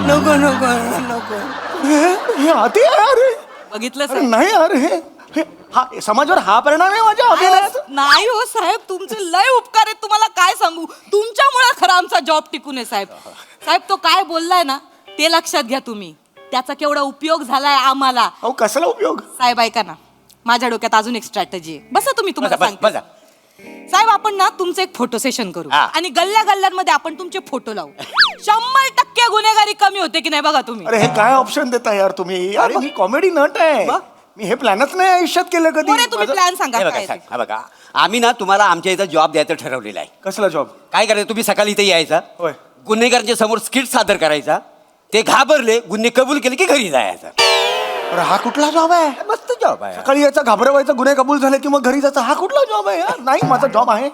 नको हे आती आहे अरे बघितलं अरे साहेब? नाही अरे हे हा समाजावर हा परिणाम आहे माझ्या अभिनयाचा. नाही हो साहेब, तुमचे लय उपकार आहेत. तुम्हाला काय सांगू, तुमच्यामुळे खरं आमचा जॉब टिकून आहे साहेब. साहेब तो काय बोललाय ना ते लक्षात घ्या तुम्ही. त्याचा केवढा उपयोग झालाय आम्हाला. अहो कसला उपयोग. साहेब ऐका ना, माझ्या डोक्यात अजून एक स्ट्रॅटेजी आहे. बसा तुम्ही, तुम्हाला बसा, सांगते. बसा. साहेब आपण ना तुमचं एक फोटो सेशन करू हा. आणि गल्ल्या गल्ल्यांमध्ये आपण तुमचे फोटो लावू. 100% गुन्हेगारी कमी होते की नाही बघा तुम्ही. अरे हे काय ऑप्शन देता यार तुम्ही. अरे मी कॉमेडी नट आहे. मी हे प्लॅनच नाही आयुष्यात केलं कधी. बरे तुम्ही प्लॅन सांगा हे बघा, काय सांग, ते. हा बघा आम्ही ना तुम्हाला आमच्या इथं जॉब द्यायचं ठरवलेलं आहे. कसला जॉब. काय करायचं, तुम्ही सकाळी इथे यायचा, होय. गुन्हेगारांच्या समोर स्किट सादर करायचा, ते घाबरले, गुन्हे कबूल केले की घरी जायचं. अरे हा कुठला जॉब आहे. मस्त जॉब आहे. सकाळी याचा घाबरवायचा, गुन्हे कबूल झाले की मग घरी जायचं. हा कुठला जॉब आहे यार. नाही माझा जॉब आहे.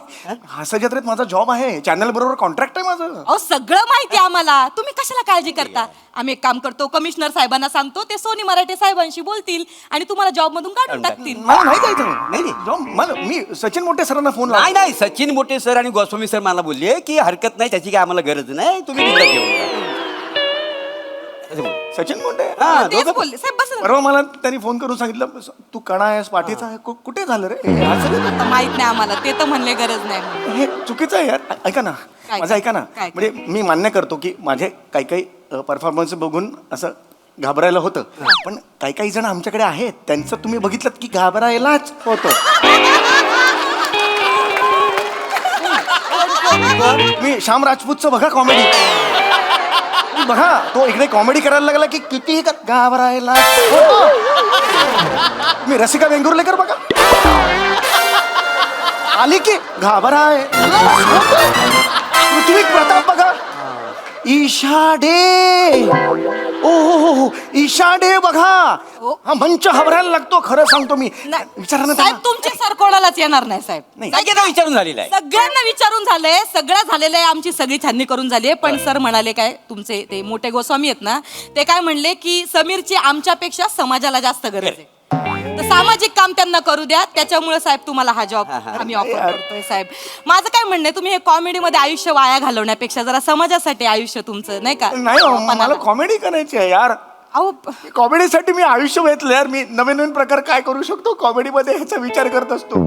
हास्य जत्रेत माझा जॉब आहे. चॅनल बरोबर कॉन्ट्रॅक्ट आहे माझं. अहो सगळं माहिती आहे आम्हाला. तुम्ही कशाला काळजी करता. आम्ही एक काम करतो, कमिशनर साहेबांना सांगतो, ते सोनी मराठे साहेबांशी बोलतील आणि तुम्हाला जॉब मधून काढून टाकतील. मला नाही जायचं. नाही, नाही. जॉब मला मी सचिन मोठे सरांना फोन नाही नाही, सचिन मोठे सर आणि गोस्वामी सर मला बोलले की हरकत नाही, त्याची काय आम्हाला गरज नाही, तुम्ही तिथं घेऊन जा. असं बोलले. सचिन मोठे. हा, तेच दोघं- बोलले साहेब. बस परवा मला त्यांनी फोन करून सांगितलं तू कणा आहेस, पाठीचा आहे. कुठे झालं रे हे असं माहित नाही आम्हाला, ते तर म्हणले गरज नाही म्हणून. हे चुकीचं आहे यार. ऐका ना काय? माझं ऐका ना. काय? म्हणजे मी मान्य करतो की माझे काही काही परफॉर्मन्स बघून असं घाबरायला होतं. पण काही काही जण आमच्याकडे आहेत त्यांचं तुम्ही बघितलं की घाबरायलाच होतं. मी श्याम राजपूतचं बघा कॉमेडी. बघा तो इकडे कॉमेडी करायला लागला की कितीही घाबरायला होतं. मी रसिका वेंगुर्लेकर बघा आली की घाबराय. पृथ्वी प्रताप बघा ईशाडे. ओ हो ईशाडे बघा. हा मंच घाबरायला लागतो. खरं सांगतो मी. नाही. विचारा ना साहेब त्यांना. तुमचे सर कोणालाच येणार नाही साहेब. नाही. सगळ्यांना विचारून झालेलं आहे. सगळ्यांना विचारून झालंय, सगळं झालेलं आहे. आमची सगळी छाननी करून झाली आहे. पण सर म्हणाले काय, तुमचे ते मोठे गोस्वामी आहेत ना, ते काय म्हणले की समीरची आमच्यापेक्षा समाजाला जास्त गरज आहे. तर सामाजिक काम त्यांना करू द्या. त्याच्यामुळे साहेब तुम्हाला हा जॉब आम्ही ऑफर करतोय साहेब. माझं काय म्हणणं आहे, तुम्ही हे कॉमेडीमध्ये आयुष्य वाया घालवण्यापेक्षा जरा समाजासाठी आयुष्य तुमचं नाही का. नाही हो, मला कॉमेडी करायची आहे यार. अहो कॉमेडीसाठी मी आयुष्य घेतलं यार. मी नवीन नवीन प्रकार काय करू शकतो कॉमेडीमध्ये ह्याचा विचार करत असतो.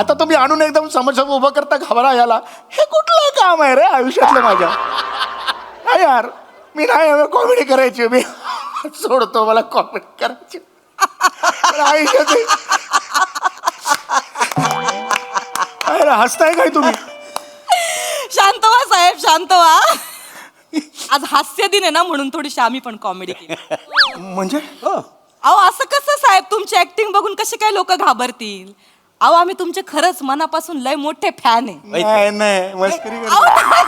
आता तुम्ही आणून एकदम समस्या उभं करता घाबरा याला. हे कुठलं काम आहे रे आयुष्यातलं माझ्या. नाही यार मी नाही कॉमेडी करायची. मी सोडतो, मला कॉमेडी करायची आयुष्यात. हसताय काय तुम्ही. शांत व्हा साहेब, शांत व्हा. आज हास्य दिन आहे ना, म्हणून थोडीशी आम्ही पण कॉमेडी केली. म्हणजे अहो असं कसं साहेब, तुमची ऍक्टिंग बघून कसे काय लोक घाबरतील. अहो आम्ही तुमचे खरंच मनापासून लय मोठे फॅन आहे. नाही नाही मस्करी करतो. अहो, नाही,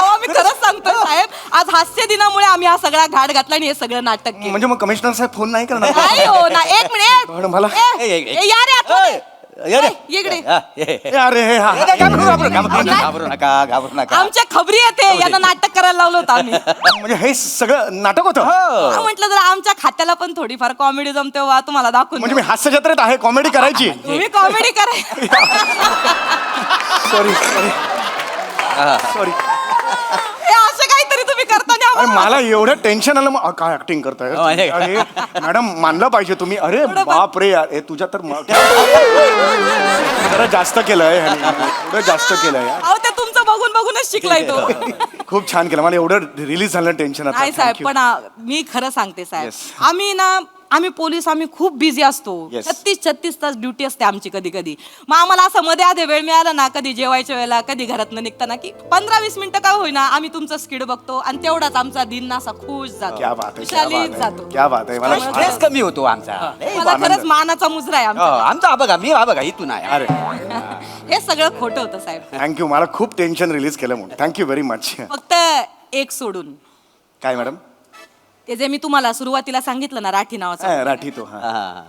आम्ही खरंच सांगतोय साहेब. आज हास्य दिनामुळे आम्ही हा सगळा घाट घातला आणि हे सगळं नाटक केलं. म्हणजे मग कमिशनर साहेब फोन नाही करणार. नाही हो ना, एक मिनिट. पण मला या रे आतमध्ये. ये रे. ये इकडे. हा, ये. अरे हे हा घाबरू नका. आमच्या खबरी येते, यांना नाटक करायला लावलं होतं आम्ही. म्हणजे हे सगळं नाटक होतं. हा, म्हटलं जर आमच्या खात्याला पण थोडीफार कॉमेडी जमते वा तुम्हाला दाखवून म्हणजे देऊ. मी हास्य जत्रेत आहे कॉमेडी करायची. तुम्ही कॉमेडी करा. Sorry sorry sorry. हे असं काहीतरी तुम्ही करताना अरे आम्हाला- मला एवढं टेन्शन आलं. मग काय ऍक्टिंग करताय अरे. अरे मॅडम मानलं पाहिजे तुम्ही. अरे बाप रे यार हे तुझ्या तर जरा जास्त केलंय एवढं जास्त केलंय यार. अहो ते तुमचं बघून बघूनच शिकलाय तो. खूप छान केलं. मला एवढं रिलीज झालं टेन्शन नाही साहेब, पण मी खरं सांगते साहेब, Yes. आम्ही पोलीस आम्ही खूप बिझी असतो. Yes. 36 तास ड्युटी असते आमची कधी कधी. मग आम्हाला असं मध्ये आधे वेळ मिळाला ना, कधी जेवायच्या वेळेला, कधी घरातनं निघताना, की 15-20 मिनिटं का होईना आम्ही तुमचं स्किड बघतो आणि तेवढाच आमचा दिन असा खुश जातो. क्या बात आहे, क्या खुशालीत बात जातो. आहे, क्या बात आहे. मला स्ट्रेस कमी होतो आमचा. मला आनंद. खरंच मानाचा मुजरा आहे हो, आमचा. आमचा हा बघा, मी हा बघा इथून आहे. अरे हे सगळं खोटं होतं साहेब. थँक्यू. मला खूप टेन्शन रिलीज केलं म्हणून थँक्यू व्हेरी मच. फक्त एक सोडून, काय मॅडम. ते जे मी तुम्हाला सुरुवातीला सांगितलं ना, राठी नावाचं, राठी तो हा. हा.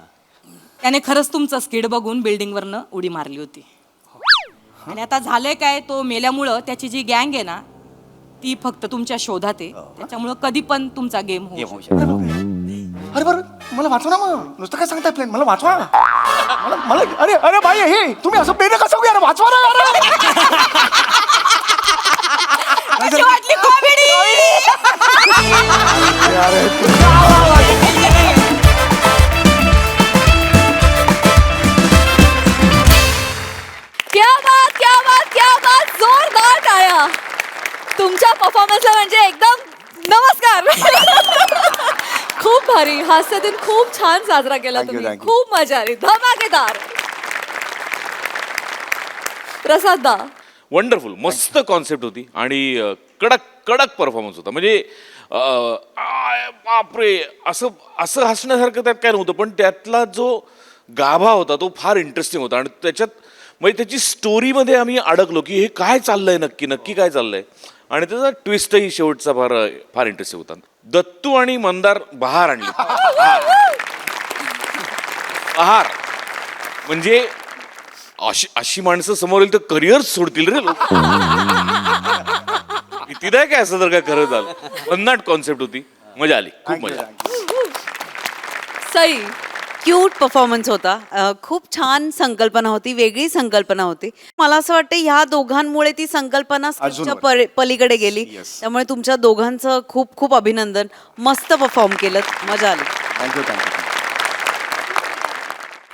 त्याने खरंच तुमचं स्किड बघून बिल्डिंग वरनं उडी मारली होती. आणि आता झालंय काय, तो मेल्यामुळं त्याची जी गँग आहे ना ती फक्त तुमच्या शोधात आहे. त्याच्यामुळं कधी पण तुमचा गेम होऊ शकतो. अरे बरं मला वाचवा ना मग, नुसतं काय सांगताय प्लेन, मला वाचवा. मला मला अरे अरे बाई हे तुम्ही असं प्लेन कसं घेणार, वाचवा ना यार. कशी वाटली comedy? क्या बात, क्या बात, क्या बात, जोरदार टाळ्या तुमच्या परफॉर्मन्सला. म्हणजे एकदम नमस्कार. खूप भारी, हास्य दिन खूप छान साजरा केला Thank you, तुम्ही, thank you. खूप मजा आली, धमाकेदार. प्रसाद दा, वंडरफुल, मस्त कॉन्सेप्ट होती आणि कडक कडक परफॉर्मन्स होता. म्हणजे बापरे, असं असं हसण्यासारखं त्यात काय नव्हतं, पण त्यातला जो गाभा होता तो फार इंटरेस्टिंग होता. आणि त्याच्यात म्हणजे त्याची स्टोरीमध्ये आम्ही अडकलो की हे काय चाललंय, नक्की नक्की काय चाललंय. आणि त्याचा ट्विस्टही शेवटचा फार फार इंटरेस्टिंग होता. दत्तू आणि मंदार बहार आणली. बहार म्हणजे अशी अशी माणसं समोर येईल तर करिअर सोडतील रे लोक. किती नाही काय असं तर काय खरं झालं. भन्नाट कॉन्सेप्ट होती, मजा आली, खूप मजा आली. सई, क्यूट परफॉर्मन्स होता. खूप छान संकल्पना होती, वेगळी संकल्पना होती. मला असं वाटतं ह्या दोघांमुळे ती संकल्पना स्क्रिप्टच्या पलीकडे गेली. त्यामुळे तुमच्या दोघांचं खूप खूप अभिनंदन. मस्त परफॉर्म केलं, मजा आली. Thank you thank you.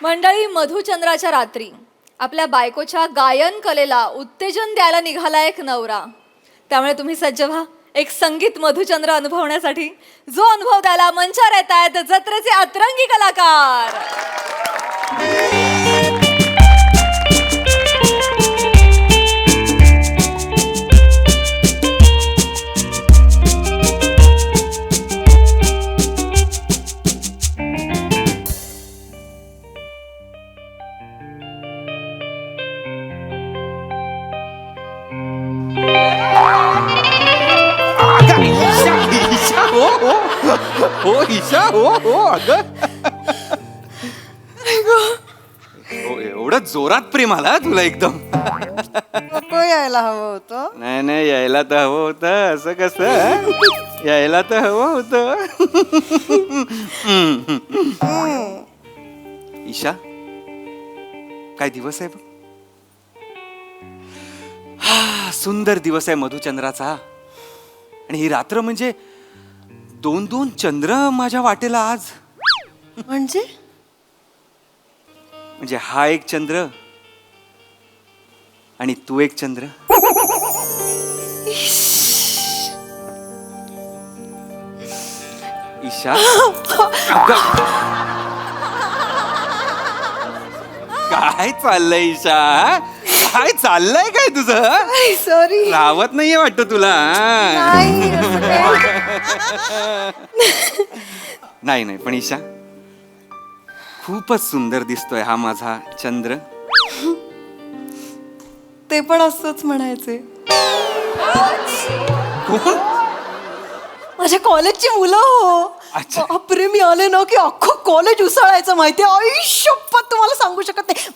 मंडळी, मधुचंद्राच्या रात्री आपल्या बायकोच्या गायन कलेला उत्तेजन द्यायला निघाला एक नवरा. त्यामुळे तुम्ही सज्ज व्हा एक संगीत मधुचंद्र अनुभवण्यासाठी. जो अनुभव द्यायला मंचावर येत आहेत जत्रेचे अतरंगी कलाकार. हो ईशा, हो हो अगं हो, एवढं जोरात प्रेम आला तुला एकदम. नको यायला हवं होतं. नाही नाही, यायला तर हवं होतं. असं कसं, यायला तर हवं होतं. ईशा, काय दिवस आहे बघ. सुंदर दिवस आहे मधुचंद्राचा. आणि ही रात्र म्हणजे 2-2 चंद्र माझ्या वाटेला आज. म्हणजे म्हणजे हा एक चंद्र आणि तू एक चंद्र. ईशा, काय चाललंय ईशा, काय चाललंय काय तुझं. सॉरी, राहत नाहीये वाटतं तुला. नाही नाही, पण ईशा खूपच सुंदर दिसतोय हा माझा चंद्र. ते पण असंच म्हणायचे. कोण? माझ्या कॉलेजची मुलं हो. अच्छा. बापरे, मी आले ना की अख्खं कॉलेज उसळायचं माहिती. आयुष्यपत तुम्हाला सांगू शकत नाही.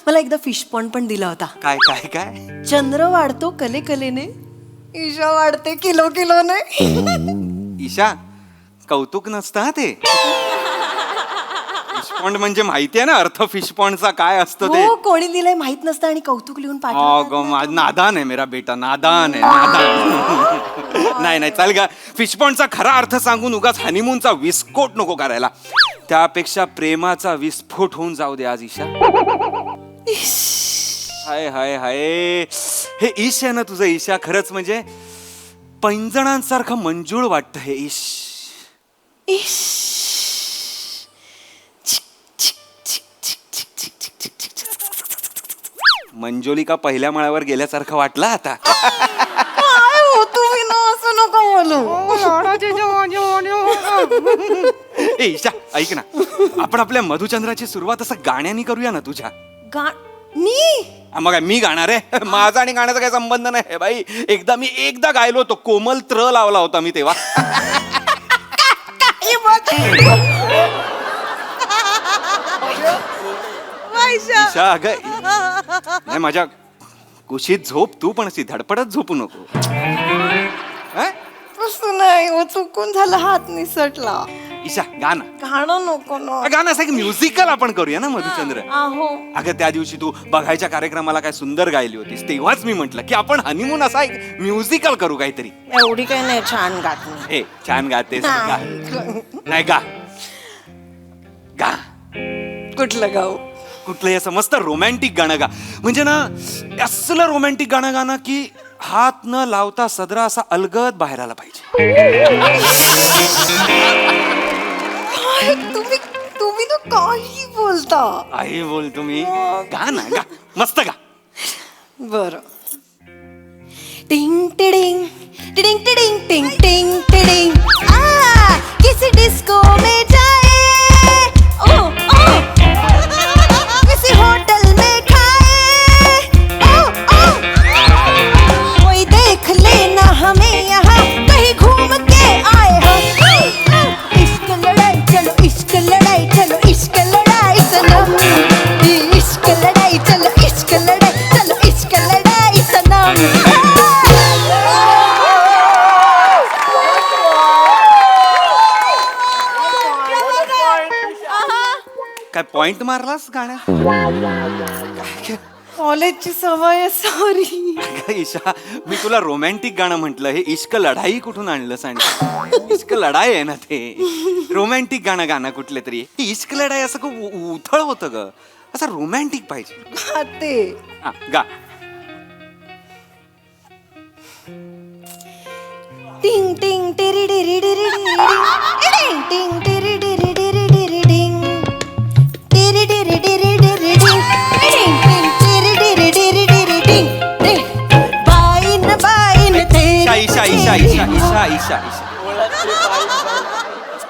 मला एकदा फिश पॉन्ड पण दिला होता. काय काय काय. चंद्र वाढतो कले कलेने, ईशा वाढते किलो किलोने. ईशा, कौतुक नसतं हा ते. फिशपॉन्ड म्हणजे माहितीये ना अर्थ फिशपॉन्डचा काय असतं ते. हो, कोणी दिलंय माहित नसतं आणि कौतुक लिहून पाठवतात. नादान आहे मेरा बेटा, नादान आहे, नादान. नाही नाही, चाल गा. फिशपॉन्डचा खरा अर्थ सांगून उगाच हनीमूनचा विस्फोट नको करायला. त्यापेक्षा प्रेमाचा विस्फोट होऊन जाऊ दे आज ईशा. हाय हाय हाय, हे ईश आहे ना तुझं ईशा, खरंच म्हणजे पैंजणांसारखं मंजूळ वाटतं हे ईश. मंजोलिका पहिल्या माळ्यावर गेल्यासारखं वाटलं आता. तुम्ही ना असं नको बोलू. ए ईशा, ऐक ना, आपण आपल्या मधुचंद्राची सुरुवात असं गाण्यानी करूया ना तुझ्या. मग मी गाणार आहे. माझा आणि गाण्याचा काही संबंध नाही बाई. एकदा गायलो होतो, कोमल त्र लावला होता मी तेव्हा. ईशा, अगं नाही, माझ्या कुशीत झोप तू, पण अशी धडपडत झोपू नको. हं? तसं नाही हो, चुकून झालं, हात निसटला. ईशा गाणं गाणं नको ना. गाणं असं म्युझिकल आपण करूया ना मधुचंद्र. आहो. अगं त्या दिवशी तू बघायच्या कार्यक्रमाला काय सुंदर गायली होतीस, तेव्हाच मी म्हंटल की आपण हनीमून असा एक म्युझिकल करू काहीतरी. एवढी काही नाही छान गात नाही. ए छान गातेस गा. नाही गा गा कुठलं गाऊ? कुठलंही असं मस्त रोमॅन्टिक गाणं गा. म्हणजे ना असलं रोमॅन्टिक गाणं गाणं की हात न लावता सदरा असा अलगद बाहेर आला पाहिजे. तुम्ही तुम्ही ना काही बोलता. आई बोल तुम्ही गा ना गा मस्त गा. बर. टिंग टिडिंग टिडिंग टिडिंग टिंग टिंग टिडिंग. किसी डिस्को में जाए, ओ ओ किसी होटल में खाए, ओ ओ कोई देख लेना हमें यहाँ कहीं घूम के आए हम. इश्क लड़ाई चलो, इश्क लड़ाई चलो, इश्क लड़ाई सनम. इश्क लड़ाई चलो, इश्क लड़ाई चलो, इश्क लड़ाई सनम. काय पॉइंट मारलास गाण्यात? कॉलेजची सवय, सॉरी. अगं ईशा, मी तुला रोमॅन्टिक गाणं म्हंटल, हे इश्क लढाई कुठून आणलंस? आणि इश्क लढाई आहे ना ते, रोमॅन्टिक गाणं गाणं कुठले तरी. इश्क लढाई असं खूप उथळ होतं ग, असं रोमॅन्टिक पाहिजे. खाते. हा, गा. टिंग टिंग टिरी डिरी डिरी डिरी टिंग टिंग टिरी डिरी डिरी डिरी डिंग टिरी डिरी डिरी डिरी डिंग टिंग टिंग टिरी डिरी डिरी डिरी डिंग. बाईन बाईन ईशा ईशा ईशा ईशा ईशा ईशा ईशा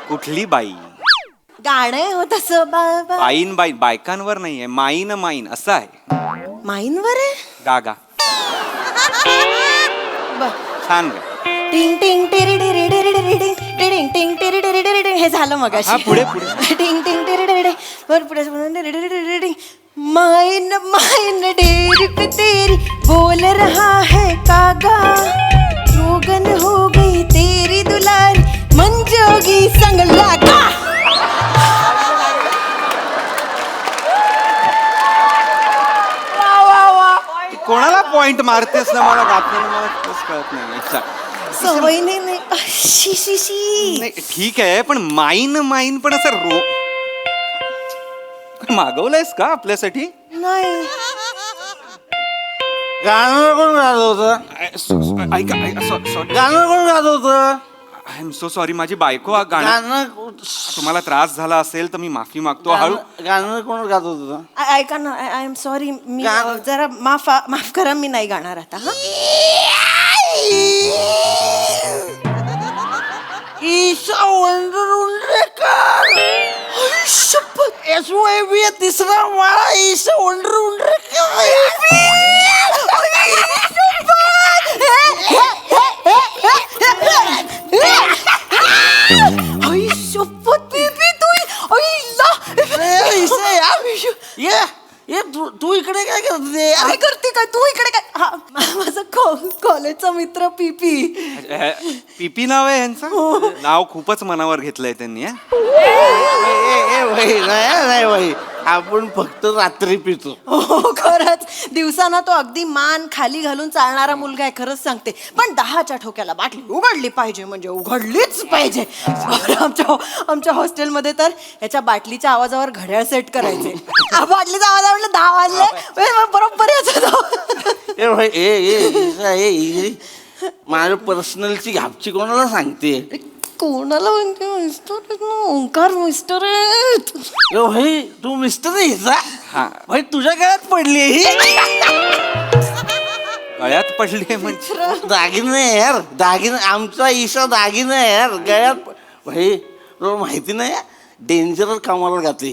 कुठली बाई? गाणं हो तसं. बाईन बाईन बायकांवर नाहीये, माईन माईन असं आहे. माईनवर आहे. गा गा छान गा. टिंग टिंग टिरी डिरी डिरी डिरी डिंग टिडिंग टिंग टिरी डिरी डिरी डिंग. हे झालं मग हा, पुढे, पुढे. टिंग टिंग टिरी डिरी डिंग वर पुढे डिरी डिरी डिरी डिंग. माइन माइन डेरी पे तेरी बोल रहा है कागा, रोगन हो गई तेरी दुलारी मंजोगी संग लागा. कोणाला पॉइंट मारतेस ना, मला गाताना मला तेच कळत नाही. अच्छा. सवय नाही. शी शी शी. नाही ठीक आहे, पण माईन माईन पण असं मागवलंयस का आपल्यासाठी? नाही. गाणं कोण गात होतं? ऐका गाणं कोण गात होतं? आय एम सो सॉरी, माझी बायको हा गाणं. गाणं तुम्हाला त्रास झाला असेल तर मी माफी मागतो. हळू. गाणं कोण गात होतं? ऐका ना, आय एम सॉरी. मी गाणं- जरा माफ करा, मी नाही गाणार आता. हा. ईशा वंडर शपथ SYB तिसरा माळा. ईशा वंडर आई शपथ बेबी तू ये तू इकडे काय करते? काय करते काय तू इकडे काय? हा, माझा कॉलेजचा मित्र पीपी. पीपी नाव आहे यांचं? नाव खूपच मनावर घेतलंय त्यांनी. नाही भाई, आपण फक्त रात्री पितो. हो खरंच, दिवसाना तो अगदी मान खाली घालून चालणारा मुलगा आहे, खरंच सांगते. पण 10च्या ठोक्याला बाटली उघडली पाहिजे म्हणजे उघडलीच पाहिजे. आमच्या हॉस्टेलमध्ये तर याच्या बाटलीच्या आवाजावर घड्याळ सेट करायचे. बाटलीचा आवाज आवडला 10 वाजले बरोबर यायचं. ए भाई माझ्या पर्सनलची घापची कोणाला सांगते? कोणाला म्हणते मिस्टर? ओंकार मिस्टर. भाई तू मिस्टर हा. भाई तुझ्या गळ्यात पडली ही गळ्यात पडली म्हणजे दागिने यार, दागिने. आमचा ईशा दागिने यार गळ्यात. भाई तुला माहिती नाही, डेंजर कामाला गाते.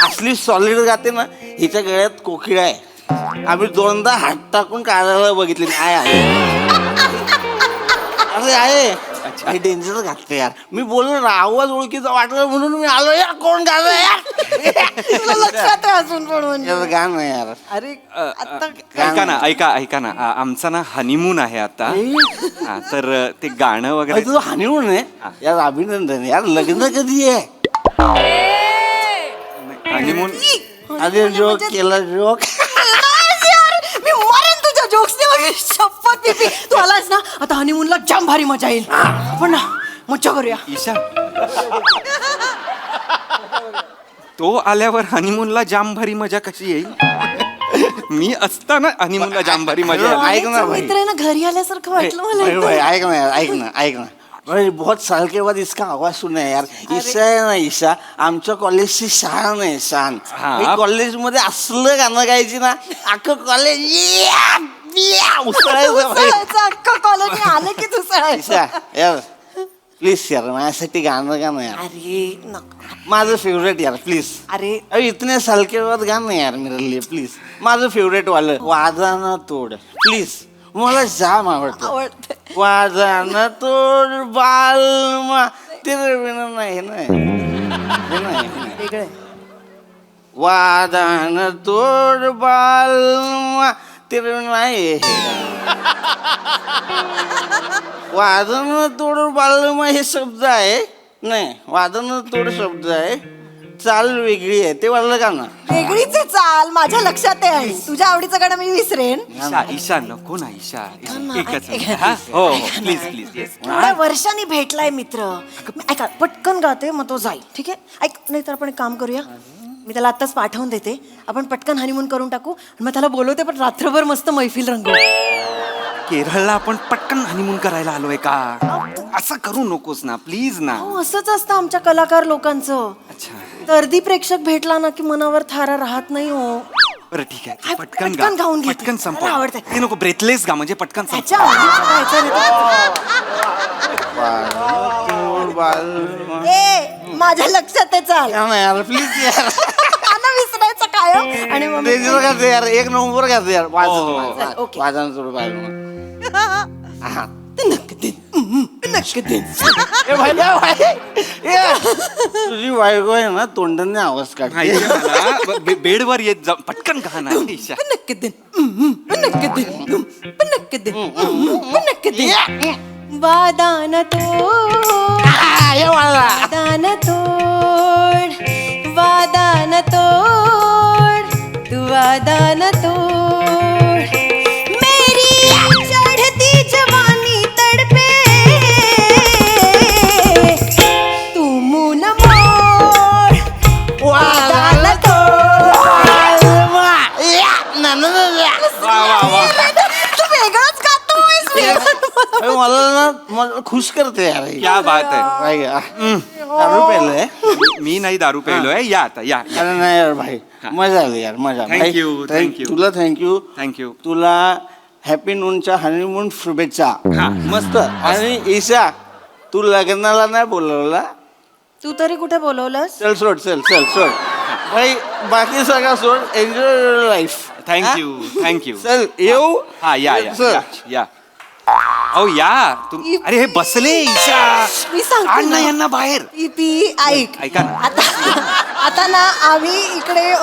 असली सॉलिड गाते ना. हिच्या गळ्यात कोकिळा आहे. आम्ही 2दा हात टाकून काढायला बघितले. आहे अरे आहे डेंजर घातले यार. मी बोललो ना, आवाज ओळखीचा वाटला म्हणून मी आलो. यार कोण गाणं यार? तुला लक्षात आहे अजून म्हणून यार गाणं यार. अरे आता ऐका ना आमचा ना हनीमून आहे आता हा, तर ते गाणं वगैरे तुझं हनीमून आहे यार. अभिनंदन यार. लग्न कधी आहे? हनीमून अरे जोक केला जोक. मी मरेन तुझ्या जोक्सने वगैरे. शपथ पिपी तू आलास ना आता हनीमूनला जाम भारी मजा येईल. आपण ना मज्जा करूया. ईशा तो आल्यावर हनीमूनला जाम भारी मजा कशी येईल? मी असताना हनीमूनला जाम भारी मजा येईल. ऐक ना भाई. मित्र आहे ना घरी आल्यासारखं वाटलं भाई, मला. भाई, ऐक ना यार. ऐक ना भाई. बहुत साल के बाद इसका आवाज सुना है यार. ईशा आहे ना ईशा आमच्या कॉलेजची शान आहे शान. हा. कॉलेजमध्ये असलं गाणं गायची ना अख्खं कॉलेज उसळायचं भाई. दुसळायचं अख्खं कॉलेज आले की दुसळायचं. ईशा यार प्लीज यार माझ्यासाठी गाणं गाणं यार. अरे माझं फेवरेट यार प्लीज. अरे अरे इतने साल के बाद गाणं यार मेरे लिए प्लीज. माझं फेवरेट वालं वादानं तोड प्लीज. मला जाम आवडतं. आवडते. वादानं तोड बालमा तेरे बिना नाही नाही हे नाही. वेगळं वादानं तोड बालमा तेरे बिना नाही. वादन तोड बालमा हे शब्द आहे. नाही वादन तोड शब्द आहे. चाल वेगळी आहे. ते वाटलं का ना. वेगळीच आहे चाल माझ्या लक्षात आहे. तुझ्या आवडीचं गाणं मी विसरेन. ईशा नको ना ईशा एकच हा? हो प्लीज प्लीज येस. थोड्या वर्षांनी भेटलाय मित्र. ऐका पटकन गाते मग तो जाईल. ठीक आहे ऐक नाही तर आपण एक काम करूया. मी त्याला आत्ताच पाठवून देते. आपण पटकन हनीमून करून टाकू आणि मग त्याला बोलवते पण रात्रभर मस्त मैफिल रंगवू. केरळला आपण पटकन हनीमून करायला आलोय का? असं करू नकोस ना प्लीज ना. हो असंच असतं आमच्या कलाकार लोकांचं. अच्छा गर्दी प्रेक्षक भेटला ना की मनावर थारा राहत नाही हो. बरं ठीक आहे काय, पटकन पटकन गाऊन गा घेते. पटकन मला संपव. आवडतंय. ते नको ब्रेथलेस गा म्हणजे पटकन संपव. त्याच्या आवडीचं तोड बालमा ए माझ्या लक्षात आहे चाल. यार प्लीज यार. गाणं विसरायचं काय हो? आणि मग ते जर का यार एक नंबर का यार. चल, ओके. वादन तोड बालमा. तुझी बायको आहे ना तोंडाने आवाज काढते. माहिती आहे मला. बेडवर येत जा पटकन गा ना ईशा. वादान तोड वादान तोड वादान तोड तू वादान तोड मेरी चढ़ती जवानी तड़पे तू मुंह न मोड़ वादान तोड. तू वेगळंच गातोयस. मला ना मला खुश करते यार. क्या बात आहे. भाई दारू पेलंय. मी नाही दारू प्यायलोय. या आता या अरे नाही यार भाई मजा आली यार मजा. Thank you, thank you. तुला थँक्यू. थँक्यू. तुला हॅपी नूनच्या हनीमून शुभेच्छा. मस्त. आणि ईशा तू लग्नाला नाही बोलवला. तू तरी कुठे बोलवलंस. चल सोड सोड भाई बाकी सगळं सोड. Enjoy your life. थँक्यू चल येऊ. हा या या चल. या अहो या तुम अरे हे बसले ईशा. मी सांगते आण ना ना. यांना बाहेर. पी ऐक ऐका ना. आता ना आम्ही इकडे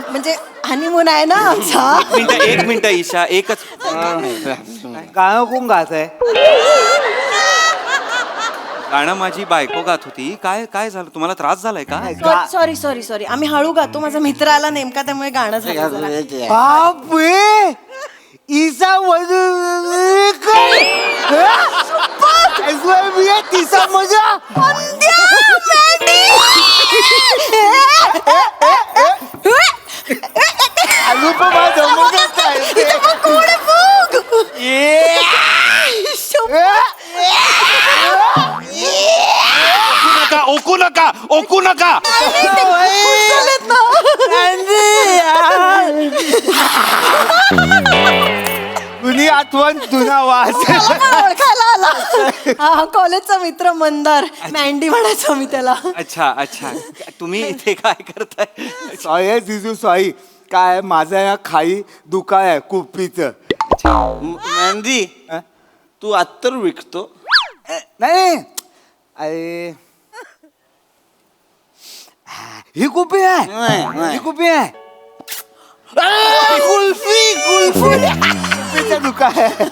म्हणजे हनीमून आहे ना आमचा. एक मिनिट ईशा एकच गाणं कोण गात आहे. गाणं माझी बायको गात होती. काय काय झालं तुम्हाला त्रास झालाय का? सॉरी आम्ही हळू गातो. माझा मित्र आला नेमका त्यामुळे गाणं झालं जरा. बापरे ईसा तिचा मजा. अनुपमा जमतच नाही. ओकू नका जुनी आठवण जुना वास. ओळखायला आला. हा कॉलेजचा मित्र मंदार. मँडी म्हणायचो मी त्याला. अच्छा तुम्ही इथे काय करताय? सॉई जिजू सॉई काय माझा या खाई दुकाळ आहे कुप्पीचं. मेहंदी तू अत्तर विकतो. नाही अरे ही कुपी आहे ही कुपी आहे कुल्फी कुल्फीचं दुकान आहे.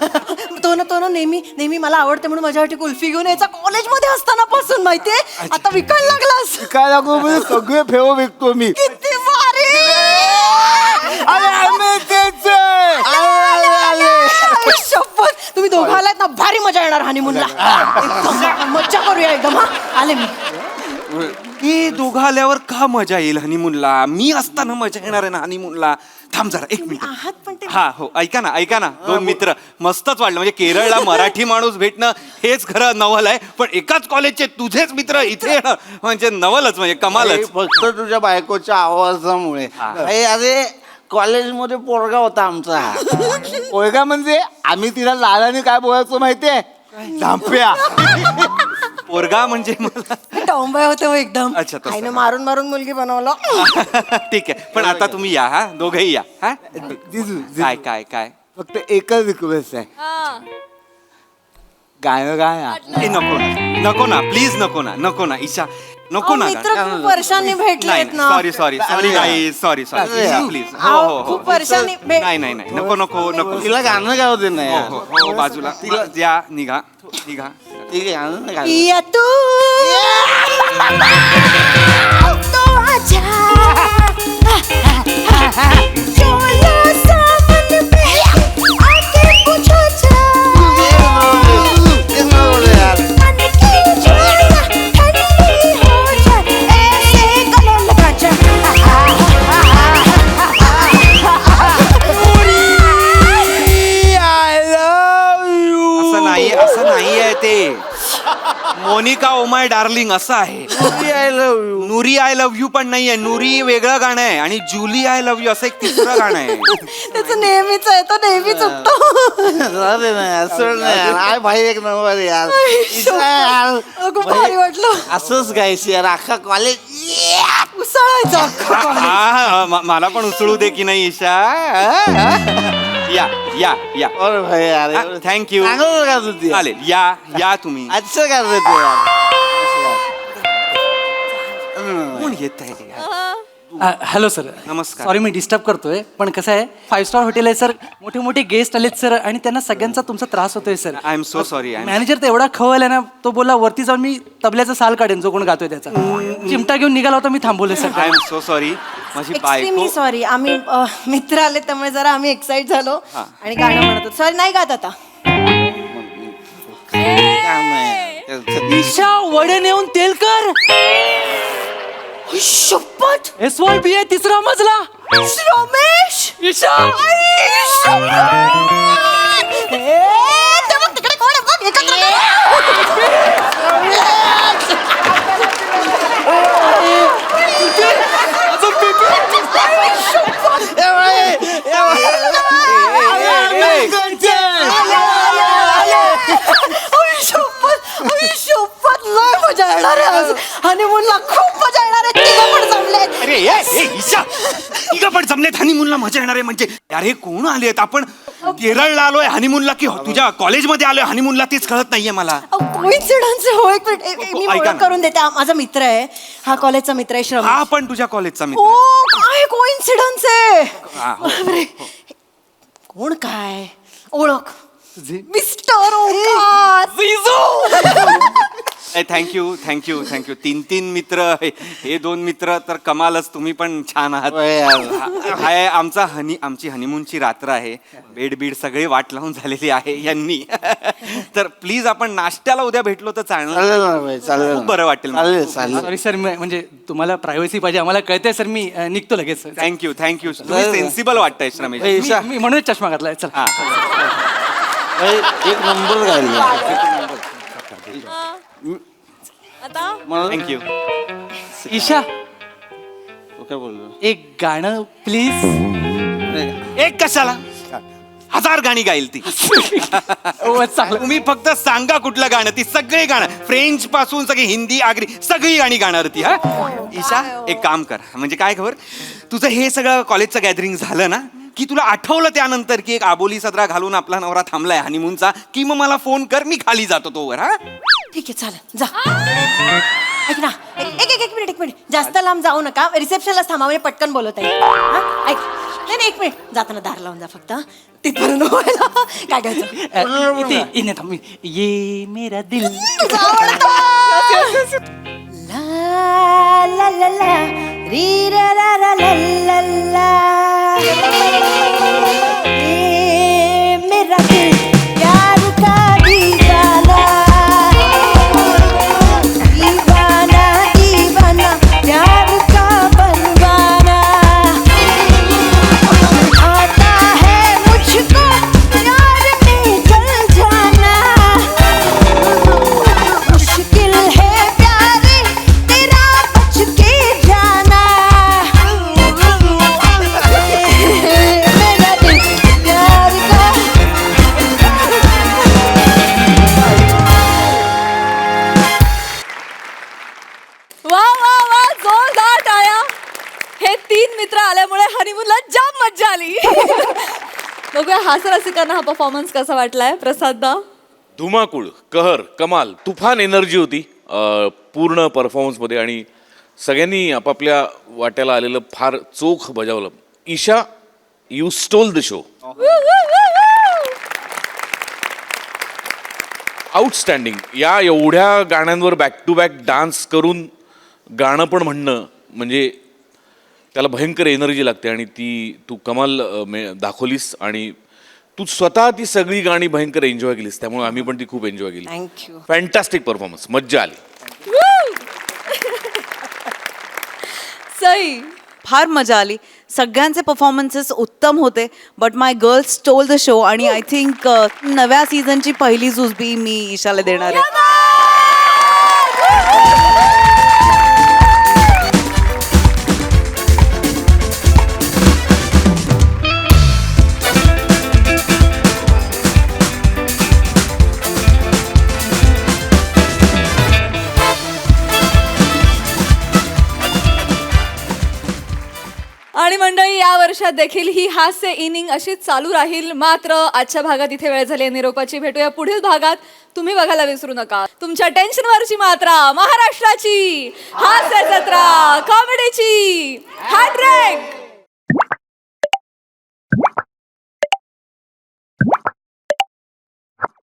तो ना नेहमी मला आवडते म्हणून माझ्यासाठी कुल्फी घेऊन यायचा कॉलेजमध्ये असताना पासून माहितीये. आता विकायला लागलास. काय लागू म्हणजे सगळे फेव विकतो मी. किती भारी. शपथ तुम्ही दोघं आलात ना भारी मजा येणार हनीमूनला. मज्जा करूया एकदम. हा आले मी. की दोघं आल्यावर का मजा येईल हनीमूनला? मी असताना मजा येणार आहे ना हनीमूनला. थांब जरा एक आहात पण मिनिट. ते- हा हो ऐका ना दोन मित्र मस्तच वाटलं. म्हणजे केरळला मराठी माणूस भेटणं हेच खरं नवल आहे, पण एकाच कॉलेजचे तुझेच मित्र इथे येणं म्हणजे नवलच, म्हणजे कमालच. फक्त तुझ्या बायकोच्या आवाजामुळे. अरे कॉलेजमध्ये पोरगा होता आमचा. पोरगा म्हणजे आम्ही तिला लाडाने काय बोलायचो माहितीये? धांप्या. पोरगा म्हणजे मला टॉम्बाय होते हो एकदम. अच्छा, तसं. आईनं मारून मुलगी बनवलं. ठीक आहे, पण आता तुम्ही या हा दोघेही या हा. काय काय फक्त एकच रिक्वेस्ट आहे, गाणं गाया. ए, नको ना प्लीज नको ना ईशा नको ना. मित्र खूप वर्षांनी भेटलेत ना. सॉरी नाही सॉरी प्लीज. हो खूप वर्षांनी नाही नको तिला गाणं गाव दे ना यार. हो बाजूला या निघा ठीक आहे, गाणं गाव. या तू तो आजा चलो सामन में आके पूछो मन की ज्वाला ठंडी हो जाए ऐसे गले लगा जा. असं नाही आहे ते. मोनिका ओ माय डार्लिंग असं आहे. नुरी आय लव्ह यू पण नाहीये. नुरी वेगळं गाणं आहे आणि जुली आय लव्ह यू असं एक तिसरं गाणं आहे. त्याचं नेहमीच आहे, तो नेहमी चुकतो. राहू ना यार, सोड ना यार. आय भाई एक नंबर यार. यार खूप भारी वाटलं. असंच गायची यार अख्खा कॉलेज. उसळायचं. मला पण उचलू दे की नाही ईशा. या अरे भाई यार थँक्यू. चांगलं का तुझी? चालेल या तुम्ही. अच्छा का रे तू यार? कोण येत आहे हॅलो सर. नमस्कार. सॉरी मी डिस्टर्ब करतोय, पण कसं आहे 5 स्टार हॉटेल आहे सर, मोठे मोठे गेस्ट आलेत सर आणि त्यांना सगळ्यांचा तुमचा त्रास होतोय sir. I am so sorry. Manager तर एवढा खवल आहे ना, तो बोला वरती जाऊन मी तबल्याचा साल काढेन जो कोण गातोय त्याचा. चिमटा घेऊन निघाला होता, मी थांबवलं sir. I am so sorry. माझी बायको. Extremely sorry. आम्ही मित्र आले त्यामुळे जरा आम्ही एक्साइट झालो आणि गाणं म्हणत होतो. सॉरी नाही गात आता. ईशा वडे नेऊन तेल कर. शपथ. SYB आहे 3रा मजला. रमेश. ईशा तिकडे कोण आहे बघ. एकत्र शपथ लय मजा येणार आहे आज. हनीमूनला खूप मजा येणार आहे. तिघं पण जमलेत. अरे ईशा तिघं पण जमलेत हनीमूनला मजा येणार आहे म्हणजे. अरे कोण आलेत? आपण केरळला आलोय हनीमूनला की तुझ्या कॉलेजमध्ये आलोय हनीमूनला तेच कळत नाहीये मला. कोइन्सिडन्स हो. एक मिनिट मी ऐका ओळख ना. करून देते. हा माझा मित्र आहे. हा कॉलेजचा मित्र आहे श्रम. हा पण तुझ्या कॉलेजचा मित्र हो आहे. काय कोइन्सिडन्स आहे. हा, हो, बापरे. कोण काय ओळख मिस्टर ओंकार. थँक्यू 3 मित्र. हे 2 मित्र तर कमालच. तुम्ही पण छान आहात. हाय आमची हनीमूनची रात्र आहे. बेड सगळे वाट लावून झालेली आहे यांनी. तर प्लीज आपण नाश्त्याला उद्या भेटलो तर चालेल खूप बरं वाटेल. सॉरी सर, म्हणजे तुम्हाला प्रायव्हसी पाहिजे आम्हाला कळतंय सर. मी निघतो लगेच. थँक्यू तुम्ही सेन्सिबल वाटताय रमेश. मी म्हणून चष्मा घातलाय. चल. हा एक नंबर गायला. थँक्यू. ईशा काय बोललो? एक गाणं प्लीज. एक कशाला 1000 गाणी गाईल ती. चांगलं. तुम्ही फक्त सांगा कुठलं गाणं. ती सगळी गाणं फ्रेंच पासून सगळी हिंदी आगरी सगळी गाणी गाणार ती. हा ईशा एक काम कर. म्हणजे काय खबर, तुझं हे सगळं कॉलेजचं गॅदरिंग झालं ना की तुला आठवलं त्यानंतर की एक आबोली सदरा घालून आपला नवरा थांबलाय हनीमूनचा, की मग मला फोन कर, मी खाली जातो तोवर. हा ठीक आहे चालेल जा. ऐक ना एक मिनिट जास्त लांब जाऊ नका रिसेप्शनला थांबा म्हणजे पटकन बोलत आहे हा ऐक नाही एक मिनिट जाताना दार लावून जा फक्त तिथपर्यंत व्हायला काय घ्यायचं इथे इथे थांब ये मेरा दिल ला ला ला ला री रा रा रा ला ला ला ये मेरा दिल प्यार का दीवाना दीवाना दीवाना प्यार का परवाना आता है मुझको प्यार में जल जाना मुश्किल है प्यारे तेरा बच के जाना मेरा दिल प्यार का वा वा वा जोरदार टाळ्या. हे 3 मित्र आल्यामुळे हनीमूनला जाम मज्जा आली. बघूया हास्यरसिकांना हा परफॉर्मन्स कसा वाटलाय. प्रसाददा धुमाकूळ, कहर, कमाल, तुफान एनर्जी होती पूर्ण परफॉर्मन्समध्ये आणि सगळ्यांनी आपापल्या वाट्याला आलेलं फार चोख बजावलं. Isha, you stole the show. Outstanding. या एवढ्या गाण्यांवर बॅक टू बॅक डान्स करून गाणं पण म्हणणं म्हणजे त्याला भयंकर एनर्जी लागते आणि ती तू कमाल दाखवलीस आणि तू स्वतः ती सगळी गाणी भयंकर एन्जॉय केलीस त्यामुळे आम्ही पण ती खूप एन्जॉय केली. थँक्यू. फॅन्टॅस्टिक परफॉर्मन्स, मज्जा आली. सई फार मजा आली. सगळ्यांचे परफॉर्मन्सेस उत्तम होते. But my girls stole the show आणि आय थिंक नव्या सीझनची पहिली जुजबी मी ईशाला देणार आहे. आणि मंडळी या वर्षात देखील ही हास्य इनिंग अशीच चालू राहील. मात्र आजच्या भागात इथे वेळ झाली निरोपाची. भेटूया पुढील भागात. तुम्ही बघायला विसरू नका तुमच्या टेन्शनवरची मात्रा, महाराष्ट्राची हास्य जत्रा, कॉमेडीची हॅट्रिक.